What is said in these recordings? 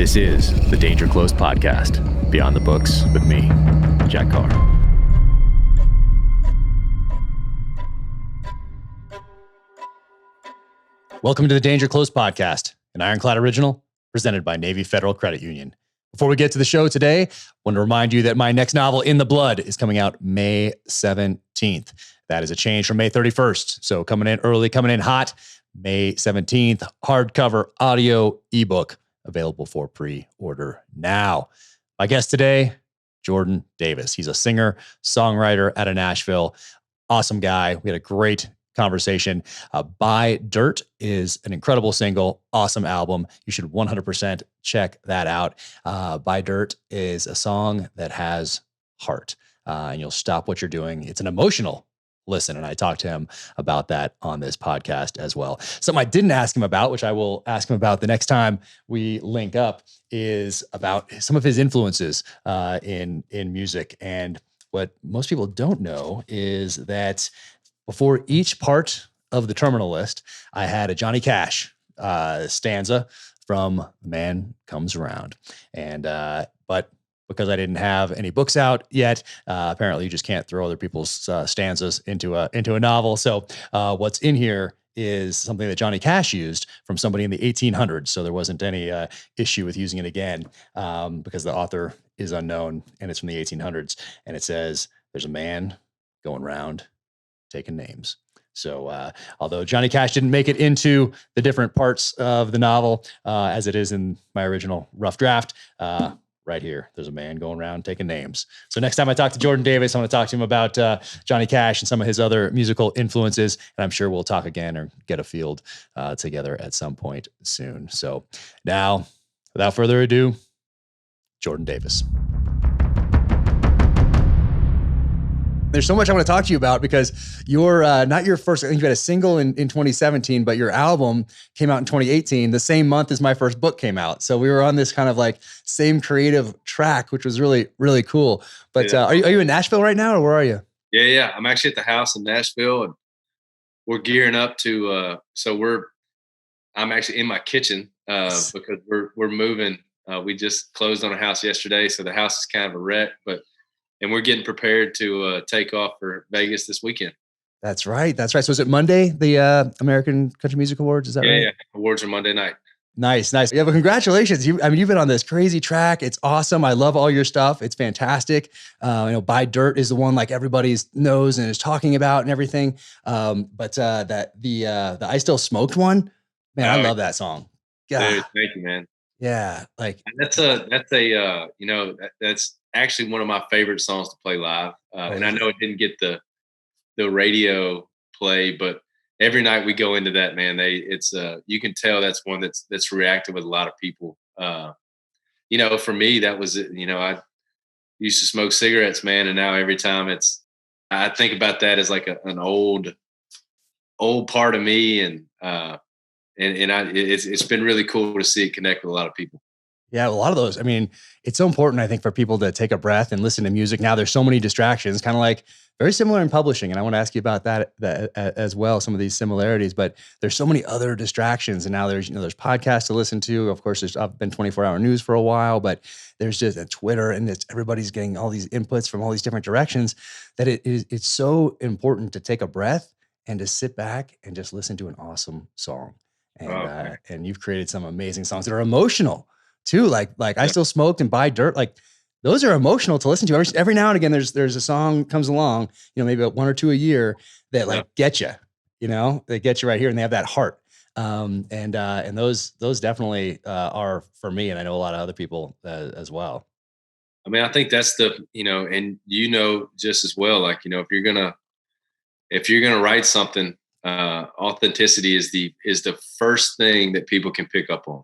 This is the Danger Close podcast, Beyond the Books with me, Jack Carr. Welcome to the Danger Close podcast, an Ironclad original presented by Navy Federal Credit Union. Before we get to the show today, I want to remind you that my next novel, In the Blood, is coming out May 17th. That is a change from May 31st. So coming in early, coming in hot, May 17th, hardcover, audio, ebook, available for pre-order now. My guest today, Jordan Davis. He's a singer, songwriter out of Nashville. Awesome guy. We had a great conversation. Buy Dirt is an incredible single, awesome album. You should 100% check that out. Buy Dirt is a song that has heart, and you'll stop what you're doing. It's an emotional listen, and I talked to him about that on this podcast as well. Something I didn't ask him about, which I will ask him about the next time we link up, is about some of his influences in music. And what most people don't know is that before each part of the terminal list, I had a Johnny Cash stanza from Man Comes Around. And but because I didn't have any books out yet, apparently you just can't throw other people's stanzas into a novel. So what's in here is something that Johnny Cash used from somebody in the 1800s. So there wasn't any issue with using it again because the author is unknown and it's from the 1800s. And it says, "There's a man going round taking names." So although Johnny Cash didn't make it into the different parts of the novel as it is in my original rough draft, right here, there's a man going around taking names. So next time I talk to Jordan Davis, I want to talk to him about Johnny Cash and some of his other musical influences. And I'm sure we'll talk again or get a field together at some point soon. So now, without further ado, Jordan Davis. There's so much I want to talk to you about because you're not your first, I think you had a single in 2017, but your album came out in 2018, the same month as my first book came out. So we were on this kind of like same creative track, which was really, really cool. But are you in Nashville right now or where are you? Yeah. I'm actually at the house in Nashville and we're gearing up to, I'm actually in my kitchen because we're moving. We just closed on a house yesterday. So the house is kind of a wreck, and we're getting prepared to take off for Vegas this weekend. That's right. So is it Monday, the American Country Music Awards? Is that right? Yeah. Awards are Monday night. Nice. Yeah, but congratulations. You've been on this crazy track. It's awesome. I love all your stuff. It's fantastic. Buy Dirt is the one like everybody knows and is talking about and everything. But the I Still Smoked one, man, I love that song. Dude, thank you, man. Yeah. Like that's actually one of my favorite songs to play live. And I know it didn't get the radio play, but every night we go into that, man, you can tell that's one that's reacted with a lot of people. For me, that was it. I used to smoke cigarettes, man. And now every time I think about that as like an old part of me. And it's been really cool to see it connect with a lot of people. Yeah, a lot of those. I mean, it's so important, I think, for people to take a breath and listen to music. Now there's so many distractions, kind of like very similar in publishing. And I want to ask you about that as well, some of these similarities, but there's so many other distractions. And now there's podcasts to listen to. Of course, I've been 24-hour news for a while, but there's just a Twitter and everybody's getting all these inputs from all these different directions that it's so important to take a breath and to sit back and just listen to an awesome song. And, and you've created some amazing songs that are emotional too. Like I Still Smoked and Buy Dirt. Like those are emotional to listen to. Every now and again, there's a song comes along, maybe one or two a year that get you, they get you right here and they have that heart. And those definitely are for me. And I know a lot of other people as well. I mean, I think that's and just as well, like, if you're going to write something, authenticity is the first thing that people can pick up on.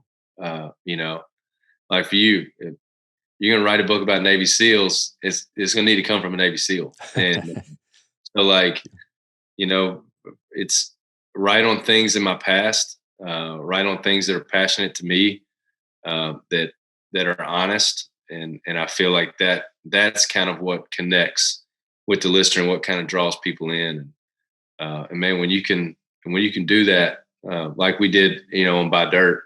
Like for you, if you're going to write a book about Navy SEALs, it's going to need to come from a Navy SEAL. And so it's write on things in my past, write on things that are passionate to me, that are honest. And I feel like that's kind of what connects with the listener and what kind of draws people in. And man, when you can do that, like we did, on Buy Dirt,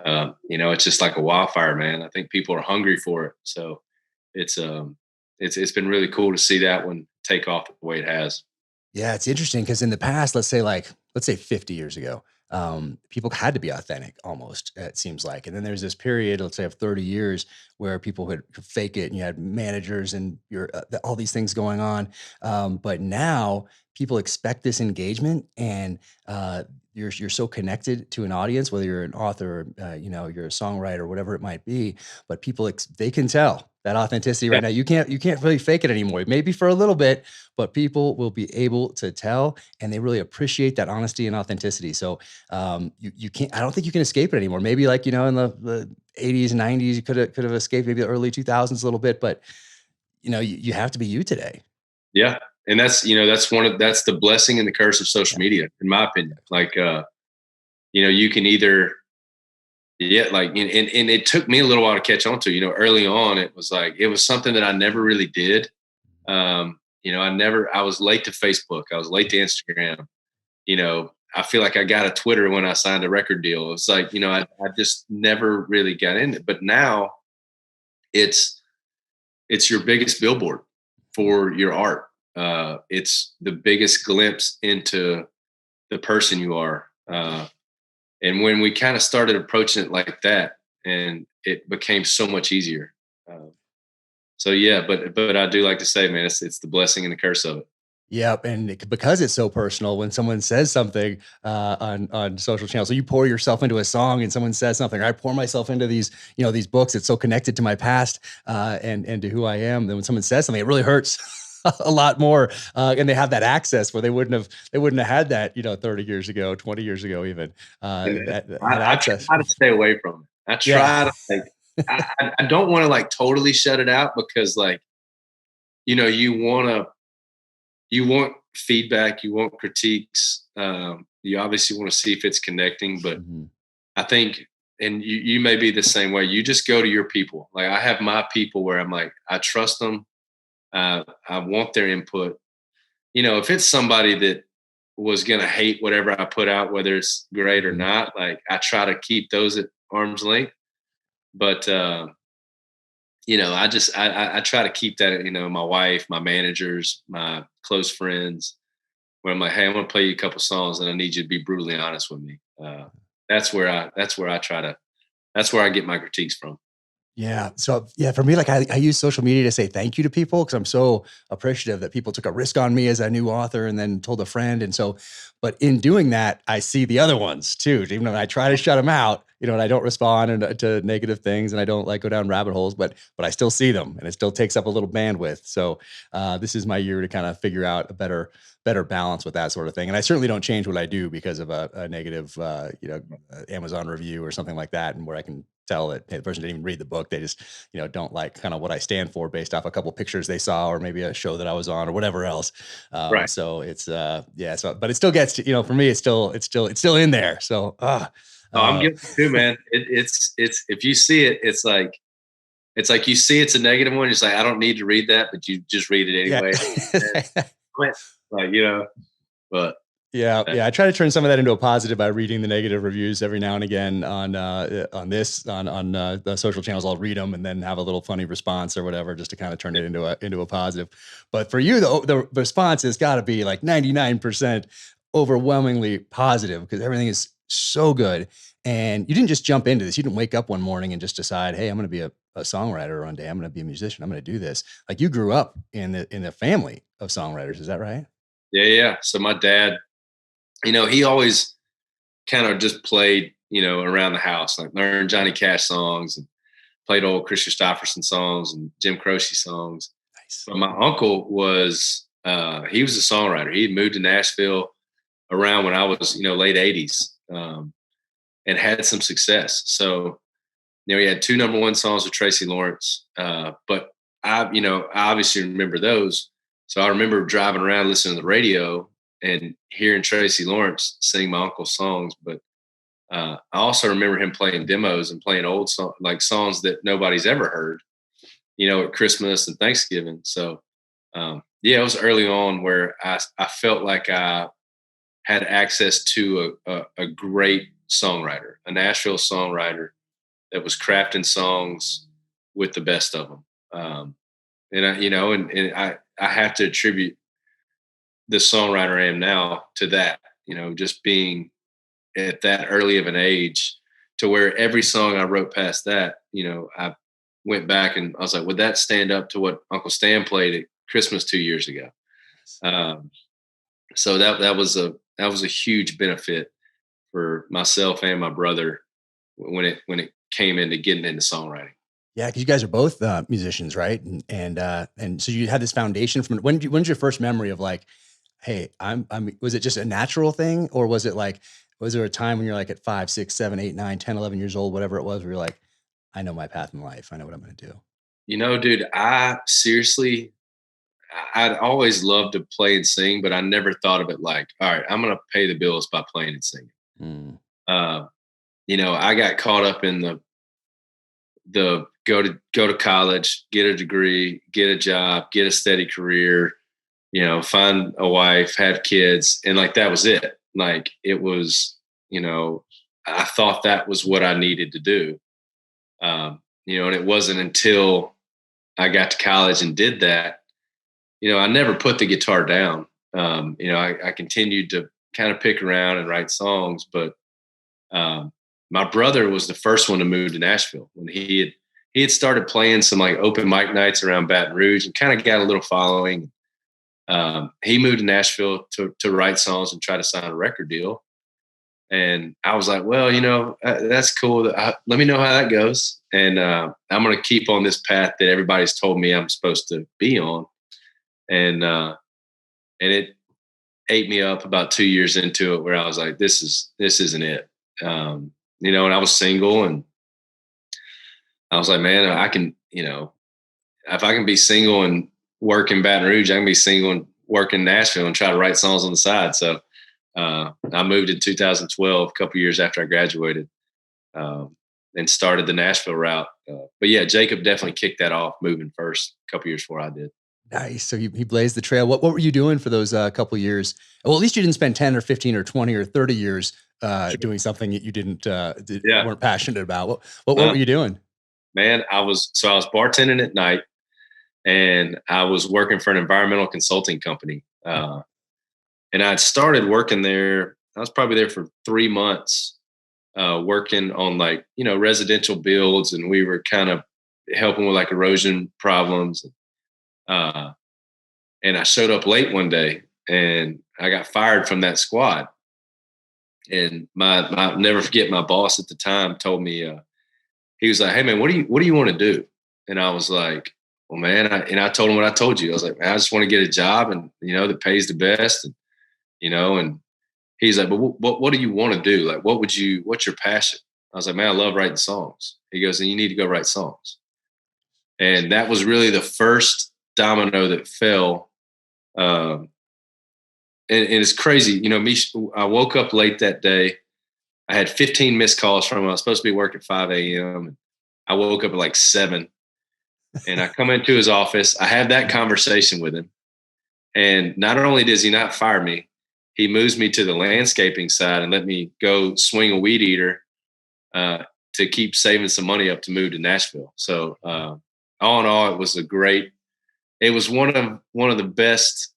it's just like a wildfire, man. I think people are hungry for it. So it's it's been really cool to see that one take off the way it has. Yeah, it's interesting because in the past, let's say 50 years ago, people had to be authentic almost, it seems like. And then there's this period, let's say of 30 years, where people could fake it and you had managers and all these things going on. But now people expect this engagement and you're so connected to an audience, whether you're an author, you're a songwriter, whatever it might be, but people, they can tell that authenticity right now. You can't really fake it anymore. Maybe for a little bit, but people will be able to tell, and they really appreciate that honesty and authenticity. So you can't. I don't think you can escape it anymore. Maybe like in the 80s and 90s, you could have escaped. Maybe the early 2000s a little bit, but you have to be you today. Yeah, and that's that's the blessing and the curse of social media, in my opinion. Like you can either and it took me a little while to catch on to. Early on, it was something that I never really did. I was late to Facebook. I was late to Instagram. I feel like I got a Twitter when I signed a record deal. It's like, I just never really got in it. But now it's your biggest billboard for your art. It's the biggest glimpse into the person you are. And when we kind of started approaching it like that, and it became so much easier. So yeah, but I do like to say, man, it's the blessing and the curse of it. Yep, and because it's so personal, when someone says something on social channels, so you pour yourself into a song, and someone says something, or I pour myself into these books. It's so connected to my past and to who I am. Then when someone says something, it really hurts a lot more, and they have that access where they wouldn't have had that 30 years ago, 20 years ago, even that access. I try to stay away from it. I try to I don't want to totally shut it out, because you want feedback, you want critiques. You obviously want to see if it's connecting, but I think, and you may be the same way. You just go to your people. Like I have my people where I'm like, I trust them. I want their input. If it's somebody that was going to hate whatever I put out, whether it's great or not, I try to keep those at arm's length. But I try to keep that, my wife, my managers, my close friends, where I'm like, hey, I'm going to play you a couple songs and I need you to be brutally honest with me. That's where I get my critiques from. Yeah. So yeah, for me, I use social media to say thank you to people, because I'm so appreciative that people took a risk on me as a new author and then told a friend. And so, but in doing that, I see the other ones too, even though I try to shut them out, and I don't respond to negative things, and I don't go down rabbit holes, but I still see them, and it still takes up a little bandwidth. So this is my year to kind of figure out a better balance with that sort of thing. And I certainly don't change what I do because of a negative, Amazon review or something like that, and where I can tell that, hey, the person didn't even read the book. They just, don't like kind of what I stand for based off a couple of pictures they saw, or maybe a show that I was on, or whatever else. Right. So it's, so, but it still gets to, for me, it's still in there. So, I'm guilty too, man. It's if you see it, it's like you see it's a negative one. It's like, I don't need to read that, but you just read it anyway. Yeah. But yeah. I try to turn some of that into a positive by reading the negative reviews every now and again on the social channels. I'll read them and then have a little funny response or whatever, just to kind of turn it into a positive. But for you, the response has got to be like 99% overwhelmingly positive, because everything is so good. And you didn't just jump into this. You didn't wake up one morning and just decide, hey, I'm going to be a songwriter one day. I'm going to be a musician. I'm going to do this. Like, you grew up in a family of songwriters. Is that right? Yeah. So my dad, he always kind of just played, around the house, like learned Johnny Cash songs and played old Chris Christopherson songs and Jim Croce songs. Nice. But my uncle was, he was a songwriter. He had moved to Nashville around when I was, late 80s, and had some success. So, he had 2 number 1 songs with Tracy Lawrence. But I obviously remember those. So I remember driving around listening to the radio and hearing Tracy Lawrence sing my uncle's songs. But I also remember him playing demos and playing old songs that nobody's ever heard, at Christmas and Thanksgiving. So, it was early on where I felt like I had access to a great songwriter, a Nashville songwriter that was crafting songs with the best of them. And I have to attribute the songwriter I am now to that, just being at that early of an age to where every song I wrote past that, I went back and I was like, would that stand up to what Uncle Stan played at Christmas 2 years ago? So that was a huge benefit for myself and my brother when it came into getting into songwriting. Yeah, because you guys are both musicians, right? And so you had this foundation from when's your first memory of like, hey, was it just a natural thing, or was there a time when you're like at 5, 6, 7, 8, 9, 10, 11 years old, whatever it was, where you're like, I know my path in life. I know what I'm going to do. Dude, I'd always loved to play and sing, but I never thought of it like, all right, I'm going to pay the bills by playing and singing. I got caught up in the go to college, get a degree, get a job, get a steady career, find a wife, have kids. And like, that was it. Like it was, I thought that was what I needed to do. And it wasn't until I got to college and did that, I never put the guitar down. I continued to kind of pick around and write songs, but my brother was the first one to move to Nashville when he had started playing some like open mic nights around Baton Rouge and kind of got a little following. He moved to Nashville to write songs and try to sign a record deal. And I was like, well, that's cool. Let me know how that goes. And I'm going to keep on this path that everybody's told me I'm supposed to be on. And it ate me up about 2 years into it, where I was like, this isn't it. And I was single, and I was like, man, I can, if I can be single and work in Baton Rouge, I can be single and work in Nashville and try to write songs on the side. So I moved in 2012, a couple years after I graduated, and started the Nashville route. But yeah, Jacob definitely kicked that off, moving first a couple years before I did. Nice. So he blazed the trail. What were you doing for those couple years? Well, at least you didn't spend 10 or 15 or 20 or 30 years doing something that you weren't passionate about. What were you doing? Man, I was bartending at night, and I was working for an environmental consulting company. And I'd started working there. I was probably there for 3 months, working on residential builds, and we were kind of helping with like erosion problems. And I showed up late one day, and I got fired from that squad. And I'll never forget, my boss at the time told me, he was like, "Hey man, what do you want to do?" And I was like, "Well, man," I told him what I told you. I was like, "Man, I just want to get a job, and that pays the best." And and he's like, "But what do you want to do? Like, what's your passion?" I was like, "Man, I love writing songs." He goes, "Then you need to go write songs." And that was really the first domino that fell. And it's crazy, I woke up late that day. I had 15 missed calls from him. I was supposed to be working at 5 a.m. I woke up at like 7, and I come into his office. I have that conversation with him. And not only does he not fire me, he moves me to the landscaping side and let me go swing a weed eater to keep saving some money up to move to Nashville. So all in all, it was one of the best,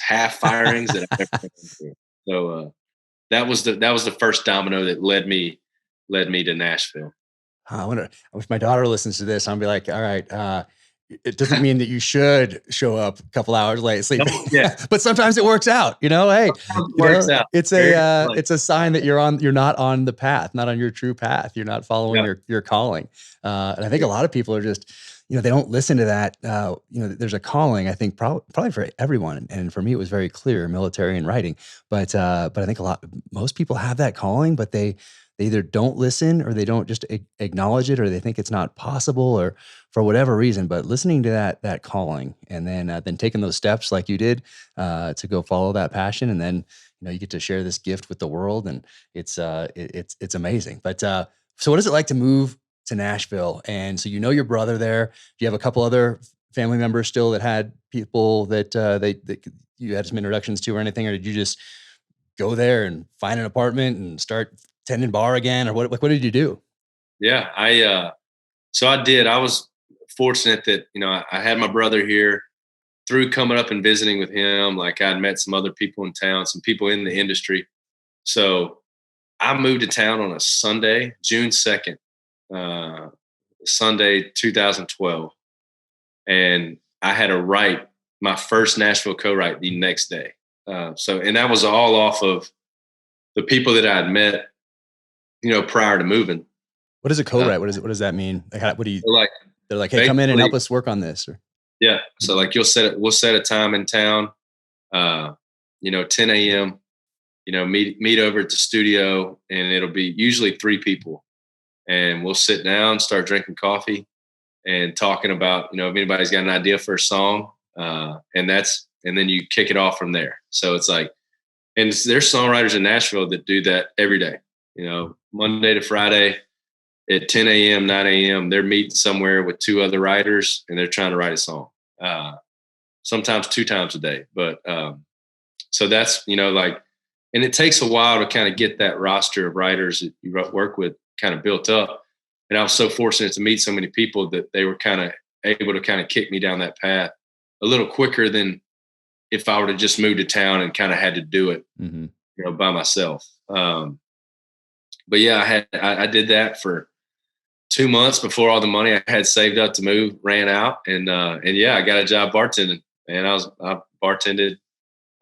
half firings that I've ever been through. So that was the first domino that led me to Nashville. I wonder if my daughter listens to this, I'll be like, all right, it doesn't mean that you should show up a couple hours late sleeping. Yeah. But sometimes it works out, hey, works out. It's a sign that you're not on the path, not on your true path. You're not following your calling. And I think a lot of people are just, they don't listen to that. There's a calling, I think probably for everyone. And for me, it was very clear, military and writing, but I think most people have that calling, but they either don't listen, or they don't just acknowledge it, or they think it's not possible, or for whatever reason. But listening to that calling, and then taking those steps like you did to go follow that passion, and then you get to share this gift with the world, and it's amazing. But so what is it like to move to Nashville? And so your brother there. Do you have a couple other family members still that had people that you had some introductions to or anything, or did you just go there and find an apartment and start tending bar again, or what did you do? Yeah, so I did. I was fortunate that, I had my brother here. Through coming up and visiting with him, like I'd met some other people in town, some people in the industry. So I moved to town on a Sunday, June 2nd, Sunday, 2012. And I had to write my first Nashville co-write the next day. And that was all off of the people that I had met, prior to moving. What is a co-write? What does that mean? Like, they're like, hey, come in and help us work on this. Or? Yeah. So like we'll set a time in town, 10 a.m., meet over at the studio, and it'll be usually 3 people, and we'll sit down, start drinking coffee and talking about, if anybody's got an idea for a song, and then you kick it off from there. So it's like, and there's songwriters in Nashville that do that every day, Monday to Friday at 10 a.m., 9 a.m., they're meeting somewhere with 2 other writers and they're trying to write a song. Sometimes 2 times a day. But so that's, and it takes a while to kind of get that roster of writers that you work with kind of built up. And I was so fortunate to meet so many people that they were kind of able to kind of kick me down that path a little quicker than if I were to just move to town and kind of had to do it, by myself. But yeah, I did that for 2 months before all the money I had saved up to move ran out. And yeah, I got a job bartending, and I bartended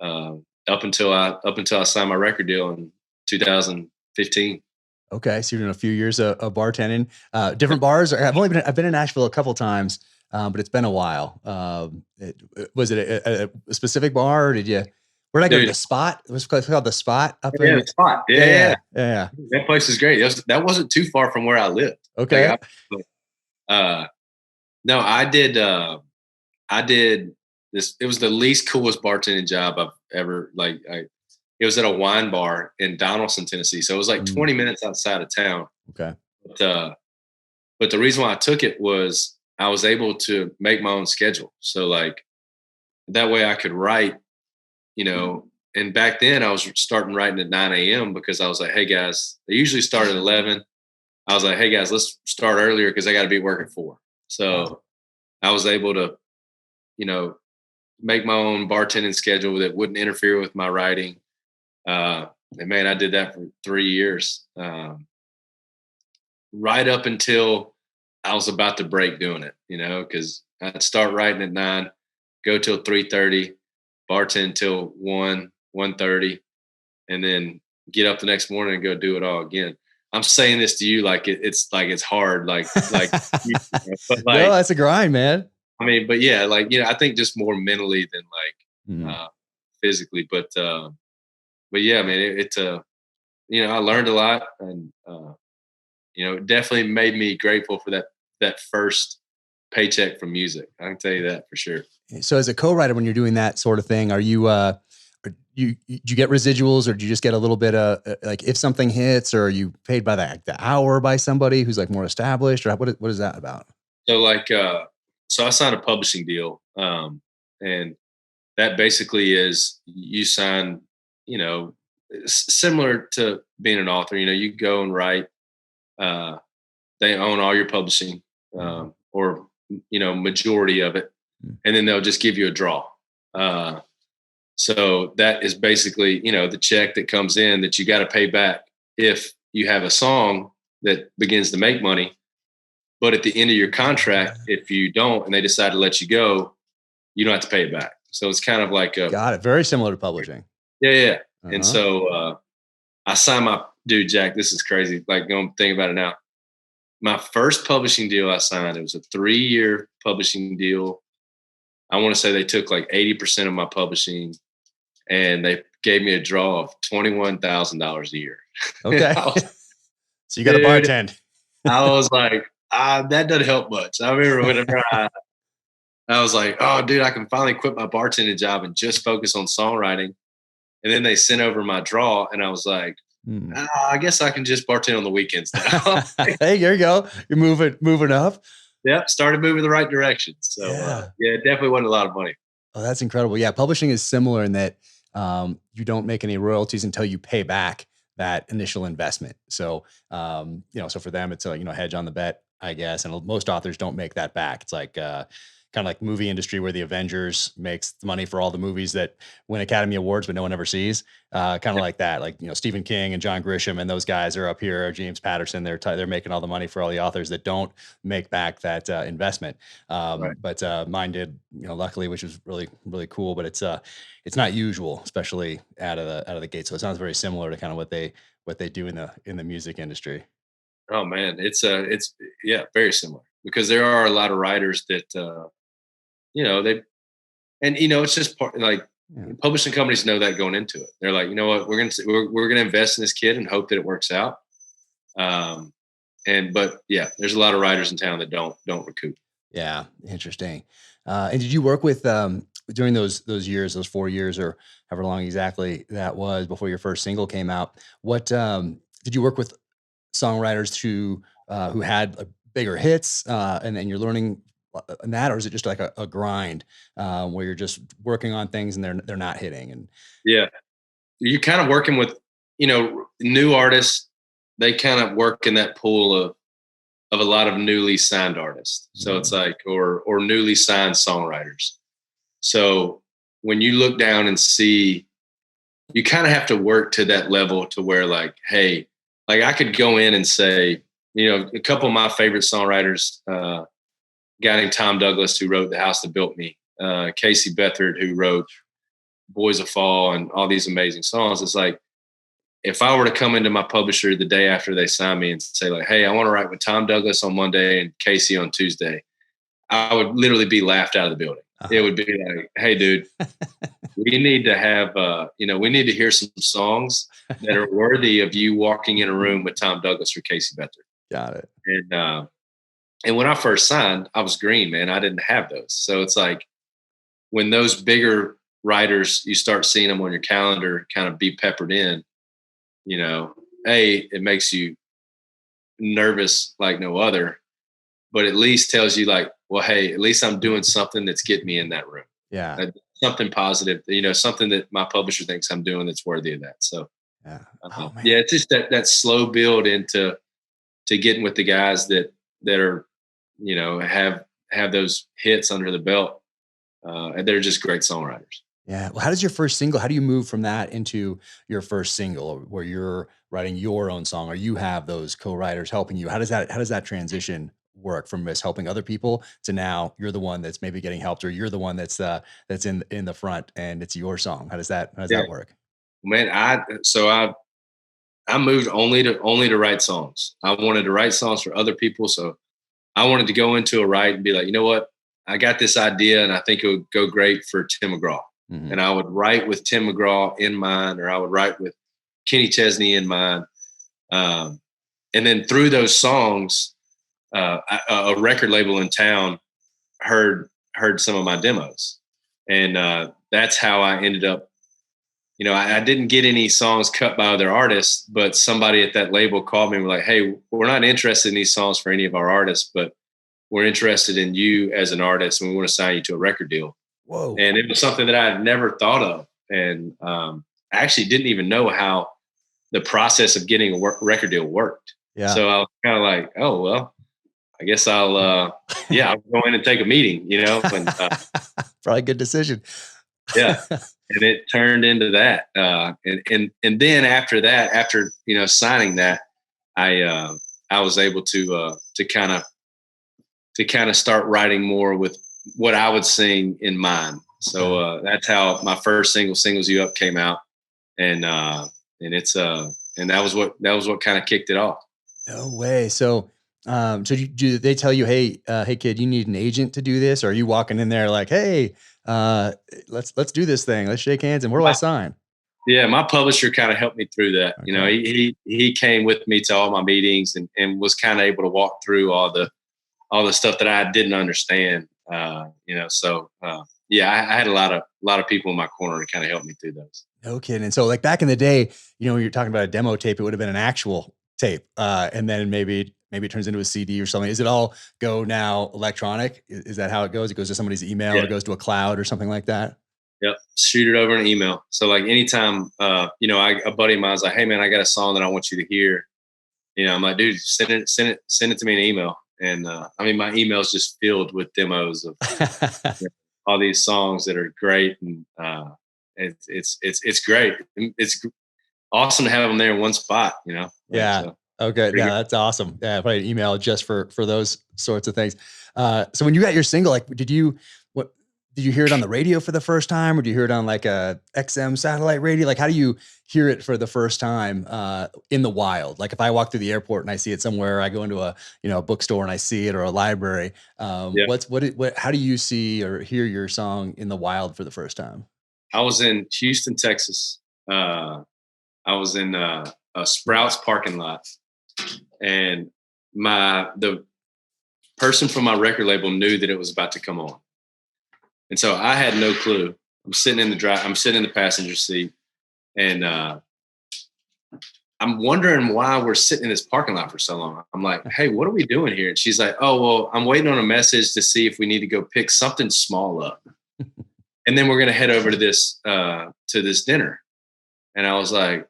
up until I signed my record deal in 2015. Okay, so you're doing a few years of bartending, different bars. I've been in Nashville a couple times, but it's been a while. Was it a specific bar, or where'd I go? The Spot? It was called The Spot up there. Yeah, The Spot. Yeah. That place is great. That wasn't too far from where I lived. Okay. No, I did this. It was the least coolest bartending job I've ever, it was at a wine bar in Donaldson, Tennessee. So it was like 20 minutes outside of town. Okay. But the reason why I took it was I was able to make my own schedule. So that way I could write, and back then I was starting writing at 9 a.m. because I was like, hey guys, they usually start at 11. I was like, hey guys, let's start earlier because I got to be at work at 4. So I was able to, make my own bartending schedule that wouldn't interfere with my writing. And man, I did that for 3 years, right up until I was about to break doing it, because I'd start writing at 9, go till 3:30, bartend till 1:30, and then get up the next morning and go do it all again. I'm saying this to you it's hard, but no, that's a grind, man. I mean, but yeah, I think just more mentally than physically, but yeah, man, it I learned a lot, and it definitely made me grateful for that first paycheck from music. I can tell you that for sure. So as a co-writer, when you're doing that sort of thing, are you do you get residuals, or do you just get a little bit of if something hits, or are you paid by the hour by somebody who's more established, or what is that about? So so I signed a publishing deal, and that basically is you sign, similar to being an author. You go and write. They own all your publishing, or majority of it, and then they'll just give you a draw. So that is basically, the check that comes in that you got to pay back if you have a song that begins to make money. But at the end of your contract, if you don't, and they decide to let you go, you don't have to pay it back. So it's kind of like got it. Very similar to publishing. Yeah. And so I signed dude, Jack, this is crazy. Going think about it now. My first publishing deal I signed, it was a 3-year publishing deal. I want to say they took 80% of my publishing, and they gave me a draw of $21,000 a year. Okay. So you got to bartend. I was like, that doesn't help much. I remember whenever I was like, oh, dude, I can finally quit my bartending job and just focus on songwriting. And then they sent over my draw, and I was like, I guess I can just bartend on the weekends now. Hey, there you go. You're moving up. Yep, started moving the right direction. So, yeah, it definitely wasn't a lot of money. Oh, that's incredible. Yeah, publishing is similar in that you don't make any royalties until you pay back that initial investment. So, so for them, it's a, hedge on the bet, I guess. And most authors don't make that back. It's like, kind of like movie industry where the Avengers makes the money for all the movies that win Academy Awards, but no one ever sees. Kind of like that, like, Stephen King and John Grisham and those guys are up here, James Patterson, they're making all the money for all the authors that don't make back that investment. Right. But mine did, luckily, which was really, really cool, but it's not usual, especially out of the gate. So it sounds very similar to kind of what they do in the music industry. Oh man, it's yeah, very similar, because there are a lot of writers that they, and it's just part, like, Yeah. publishing companies know that going into it. They're like, you know what, we're gonna invest in this kid and hope that it works out. But yeah, there's a lot of writers in town that don't recoup. Yeah, interesting. And did you work with during those years, those 4 years or however long exactly that was before your first single came out? What did you work with songwriters who had bigger hits, and then you're learning in that, or is it just like a grind where you're just working on things and they're not hitting? And Yeah, you're kind of working with new artists. They kind of work in that pool of a lot of newly signed artists. So it's like, or newly signed songwriters. So when you look down and see, you kind of have to work to that level to where, like, hey, like I could go in and say, a couple of my favorite songwriters, a guy named Tom Douglas, who wrote The House That Built Me, Casey Beathard, who wrote Boys of Fall and all these amazing songs. It's like, if I were to come into my publisher the day after they sign me and say, like, hey, I want to write with Tom Douglas on Monday and Casey on Tuesday, I would literally be laughed out of the building. Uh-huh. It would be like, hey, dude, we need to have, we need to hear some songs that are worthy of you walking in a room with Tom Douglas or Casey Beathard. Got it. And when I first signed, I was green, man. I didn't have those. So it's like, when those bigger writers, you start seeing them on your calendar kind of be peppered in, it makes you nervous like no other, but at least tells you, like, well, hey, at least I'm doing something that's getting me in that room. Yeah. Something positive, something that my publisher thinks I'm doing that's worthy of that. So Yeah. Oh, man. yeah, it's just that slow build into getting with the guys that are, have those hits under the belt. And they're just great songwriters. Yeah. Well, how does your first single, how do you move from that into your first single where you're writing your own song or you have those co-writers helping you? How does that transition work from just helping other people to now you're the one that's maybe getting helped, or you're the one that's in the front and it's your song? How does that work? Man, I moved only to write songs. I wanted to write songs for other people. So I wanted to go into a write and be like, you know what? I got this idea and I think it would go great for Tim McGraw. Mm-hmm. And I would write with Tim McGraw in mind, or I would write with Kenny Chesney in mind. And then through those songs, a record label in town heard some of my demos. And that's how I ended up, I didn't get any songs cut by other artists, but somebody at that label called me and were like, hey, we're not interested in these songs for any of our artists, but we're interested in you as an artist and we want to sign you to a record deal. Whoa. And it was something that I had never thought of. And I actually didn't even know how the process of getting a record deal worked. Yeah. So I was kind of like, oh, well, I guess I'll go in and take a meeting, and probably a good decision. Yeah. And it turned into that. And then after that, after, signing that, I was able to kind of start writing more with what I would sing in mind. So that's how my first single, "Singles You Up," came out, and it's and that was what kind of kicked it off. No way. So, do they tell you, hey kid, you need an agent to do this? Or are you walking in there like, hey, let's do this thing. Let's shake hands. And where do I sign? Yeah, my publisher kind of helped me through that. Okay. He came with me to all my meetings and was kind of able to walk through all the stuff that I didn't understand. I had a lot of people in my corner to kind of help me through those. No kidding. And so, like, back in the day, you're talking about a demo tape, it would have been an actual tape. And then maybe it turns into a CD or something. Is it all go now electronic? Is that how it goes? It goes to somebody's email, Yeah. or it goes to a cloud or something like that? Yep. Shoot it over an email. So like anytime, a buddy of mine was like, "Hey man, I got a song that I want you to hear." I'm like, "Dude, send it to me in an email." And my email is just filled with demos of all these songs that are great, and it's great. It's awesome to have them there in one spot. Yeah. So, okay. Yeah, that's awesome. Yeah, probably an email just for those sorts of things. So when you got your single, like, did you hear it on the radio for the first time, or do you hear it on like a XM satellite radio? Like, how do you hear it for the first time in the wild? Like, if I walk through the airport and I see it somewhere, I go into a bookstore and I see it, or a library. Yeah. How do you see or hear your song in the wild for the first time? I was in Houston, Texas. I was in a Sprouts parking lot, and the person from my record label knew that it was about to come on. And so I had no clue. I'm sitting in the passenger seat, and I'm wondering why we're sitting in this parking lot for so long. I'm like, "Hey, what are we doing here?" And she's like, "Oh, well, I'm waiting on a message to see if we need to go pick something small up. And then we're going to head over to this dinner." And I was like,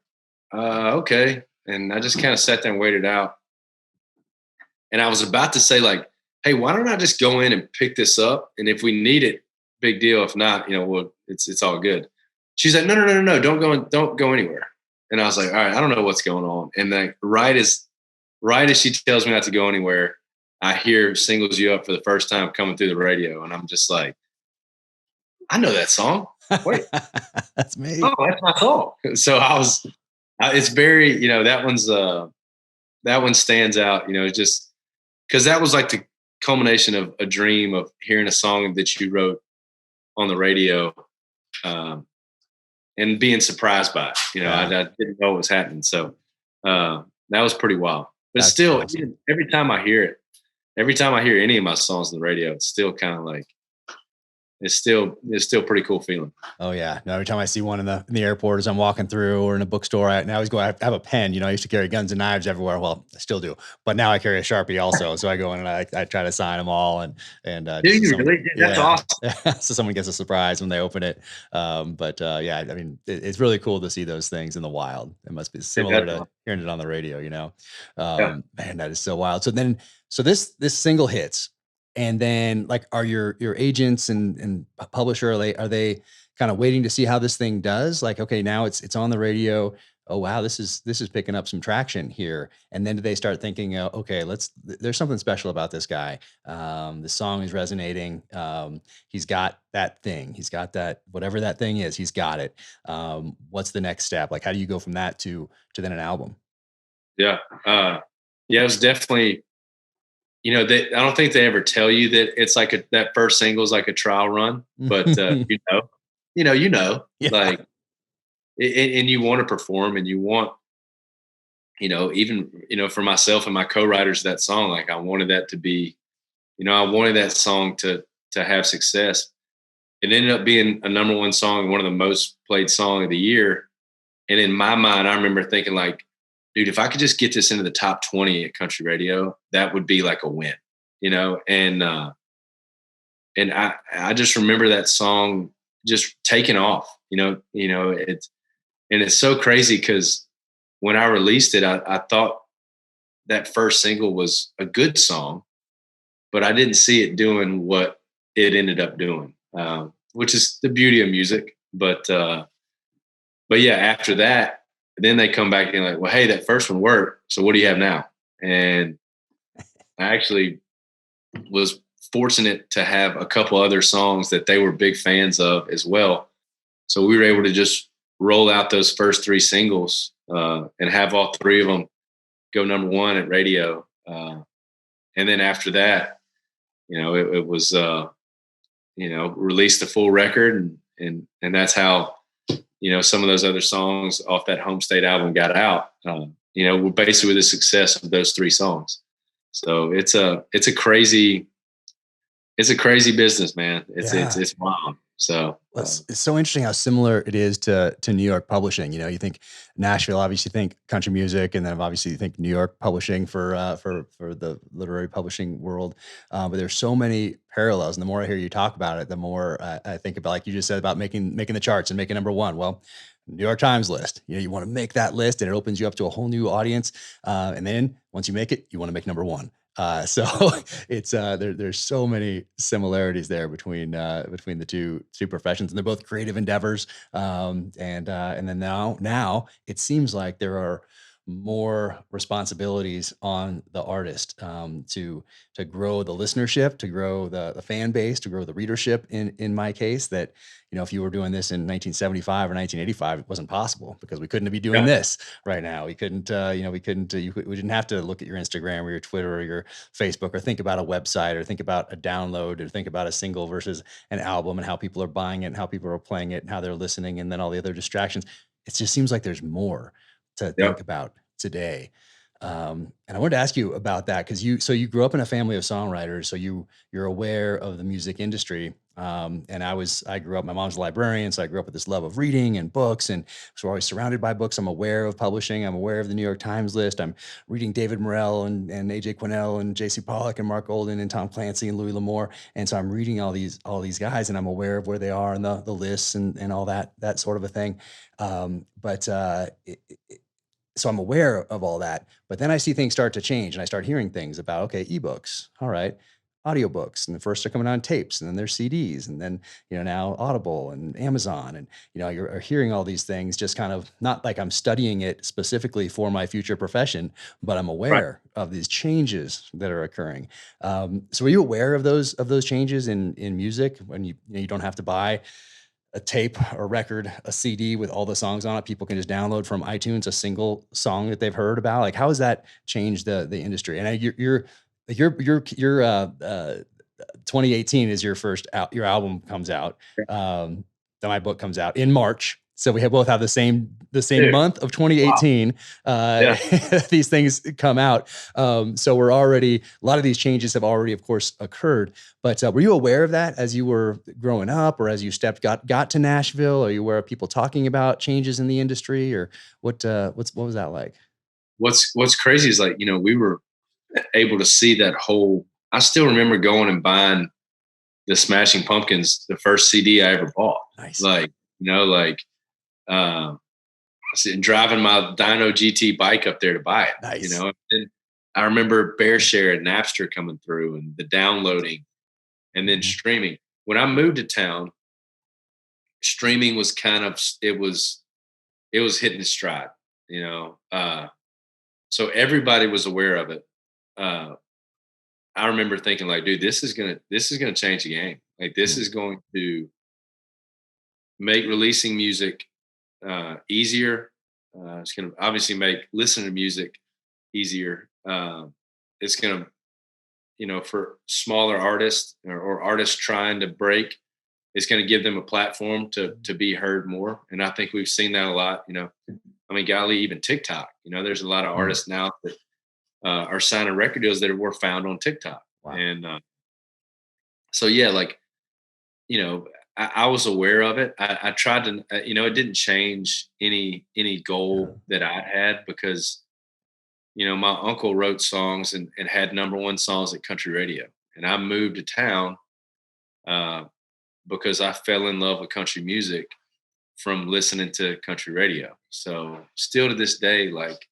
"Okay." And I just kind of sat there and waited out. And I was about to say like, "Hey, why don't I just go in and pick this up? And if we need it, big deal. If not, it's all good." She's like, No, don't go anywhere. And I was like, "All right, I don't know what's going on." And then right as she tells me not to go anywhere, I hear "Singles You Up" for the first time coming through the radio. And I'm just like, I know that song. Wait, that's me. Oh, that's my song. So it's very, that one stands out, just because that was like the culmination of a dream of hearing a song that you wrote on the radio, and being surprised by it. I didn't know what was happening. So that was pretty wild. But That's still, awesome. every time I hear any of my songs on the radio, it's still kind of like, it's still pretty cool feeling. Oh yeah. No, every time I see one in the airport as I'm walking through, or in a bookstore, I always go, I have a pen, I used to carry guns and knives everywhere. Well, I still do, but now I carry a Sharpie also. So I go in and I try to sign them all, and do you really? That's awesome. So someone gets a surprise when they open it. Yeah, I mean, it's really cool to see those things in the wild. It must be similar to hearing it on the radio, Man, that is so wild. So this single hits. And then, like, are your agents and publisher, are they kind of waiting to see how this thing does? Like, okay, now it's on the radio. Oh wow, this is picking up some traction here. And then do they start thinking, okay, there's something special about this guy. The song is resonating. He's got that thing. He's got that, whatever that thing is. He's got it. What's the next step? Like, how do you go from that to then an album? Yeah, it was definitely. I don't think they ever tell you that it's like that first single is like a trial run, but Yeah. like, and you want to perform, and you want, even, for myself and my co-writers of that song, like I wanted that to be, I wanted that song to have success. It ended up being a #1 song, one of the most played song of the year. And in my mind, I remember thinking like, dude, if I could just get this into the top 20 at country radio, that would be like a win, and I just remember that song just taking off, it's so crazy because when I released it, I thought that first single was a good song, but I didn't see it doing what it ended up doing, which is the beauty of music. But yeah, after that, then they come back and like, well, hey, that first one worked. So what do you have now? And I actually was fortunate to have a couple other songs that they were big fans of as well. So we were able to just roll out those first 3 singles and have all 3 of them go #1 at radio. And then after that, it was, released the full record, and that's how, some of those other songs off that Home State album got out, basically with the success of those 3 songs. So it's a crazy business, man. It's wild. So it's so interesting how similar it is to New York publishing. You think Nashville, obviously think country music, and then obviously you think New York publishing for the literary publishing world. But there's so many parallels, and the more I hear you talk about it, the more I think about, like you just said, about making the charts and making number one. Well, New York Times list. You want to make that list, and it opens you up to a whole new audience. And then once you make it, you want to make number one. So it's there's so many similarities there between the two professions, and they're both creative endeavors. And then now it seems like there are more responsibilities on the artist to grow the listenership, to grow the fan base, to grow the readership. In my case, that if you were doing this in 1975 or 1985, it wasn't possible, because we couldn't be doing this right now. We couldn't, we didn't have to look at your Instagram or your Twitter or your Facebook, or think about a website, or think about a download, or think about a single versus an album, and how people are buying it, and how people are playing it, and how they're listening, and then all the other distractions. It just seems like there's more to think about today. And I wanted to ask you about that, because you grew up in a family of songwriters, so you're aware of the music industry. And I grew up, my mom's a librarian, so I grew up with this love of reading and books, and so we're always surrounded by books. I'm aware of publishing. I'm aware of the New York Times list. I'm reading David Morrell and AJ Quinnell and JC Pollock and Mark Golden and Tom Clancy and Louis L'Amour. And so I'm reading all these guys, and I'm aware of where they are in the lists and all that sort of a thing. So I'm aware of all that, but then I see things start to change, and I start hearing things about, okay, ebooks, all right, audiobooks, and the first are coming on tapes, and then there's CDs, and then, now Audible and Amazon, and, you're hearing all these things, just kind of not like I'm studying it specifically for my future profession, but I'm aware of these changes that are occurring. So are you aware of those changes in music, when you don't have to buy a tape, a record, a CD with all the songs on it? People can just download from iTunes a single song that they've heard about. Like, how has that changed the industry? And you're 2018 is your album comes out. Then my book comes out in March. So we both have the same month of 2018. Wow. These things come out. So we're already, a lot of these changes have already, of course, occurred. But were you aware of that as you were growing up, or as you got to Nashville? Are you aware of people talking about changes in the industry, or what was that like? What's crazy is, like, we were able to see that whole. I still remember going and buying the Smashing Pumpkins, the first CD I ever bought. Nice. And driving my Dyno GT bike up there to buy it. Nice. And I remember BearShare and Napster coming through, and the downloading, and then streaming. When I moved to town, streaming was kind of, it was hitting its stride, so everybody was aware of it. I remember thinking, like, dude, this is gonna change the game. Like, this is going to make releasing music easier. It's going to obviously make listening to music easier. It's going to, for smaller artists or artists trying to break, it's going to give them a platform to be heard more. And I think we've seen that a lot. Golly, even TikTok. There's a lot of artists now that are signing record deals that were found on TikTok. Wow. And so, yeah, like, I was aware of it. I tried to, it didn't change any goal that I had, because, my uncle wrote songs and had number one songs at country radio. And I moved to town because I fell in love with country music from listening to country radio. So still to this day, like,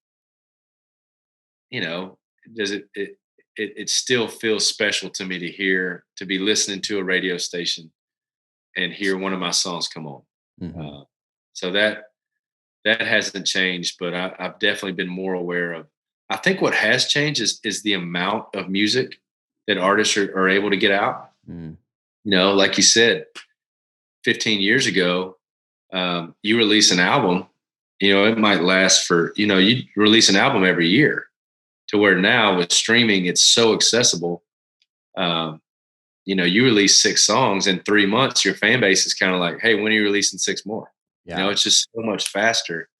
it still feels special to me to be listening to a radio station and hear one of my songs come on. Mm-hmm. So that hasn't changed, but I've definitely been more aware of. I think what has changed is the amount of music that artists are able to get out. Mm. Like you said, 15 years ago, you release an album, it might last for, you release an album every year, to where now with streaming, it's so accessible. You release 6 songs in 3 months, your fan base is kind of like, hey, when are you releasing 6 more? Yeah. It's just so much faster.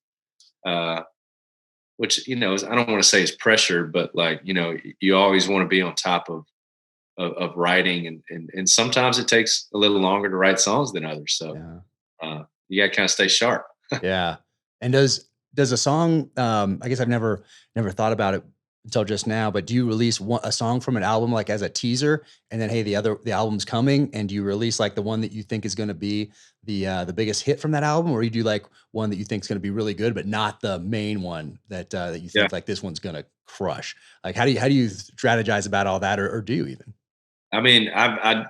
Which, I don't want to say it's pressure, but, like, you always want to be on top of of writing, and sometimes it takes a little longer to write songs than others. So you got to kind of stay sharp. Yeah. And does a song, I guess I've never thought about it until just now, but do you release a song from an album like as a teaser, and then, hey, the album's coming, and do you release like the one that you think is going to be the biggest hit from that album, or you do like one that you think is going to be really good but not the main one that you think like this one's going to crush? Like how do you strategize about all that, or do you even? I mean, I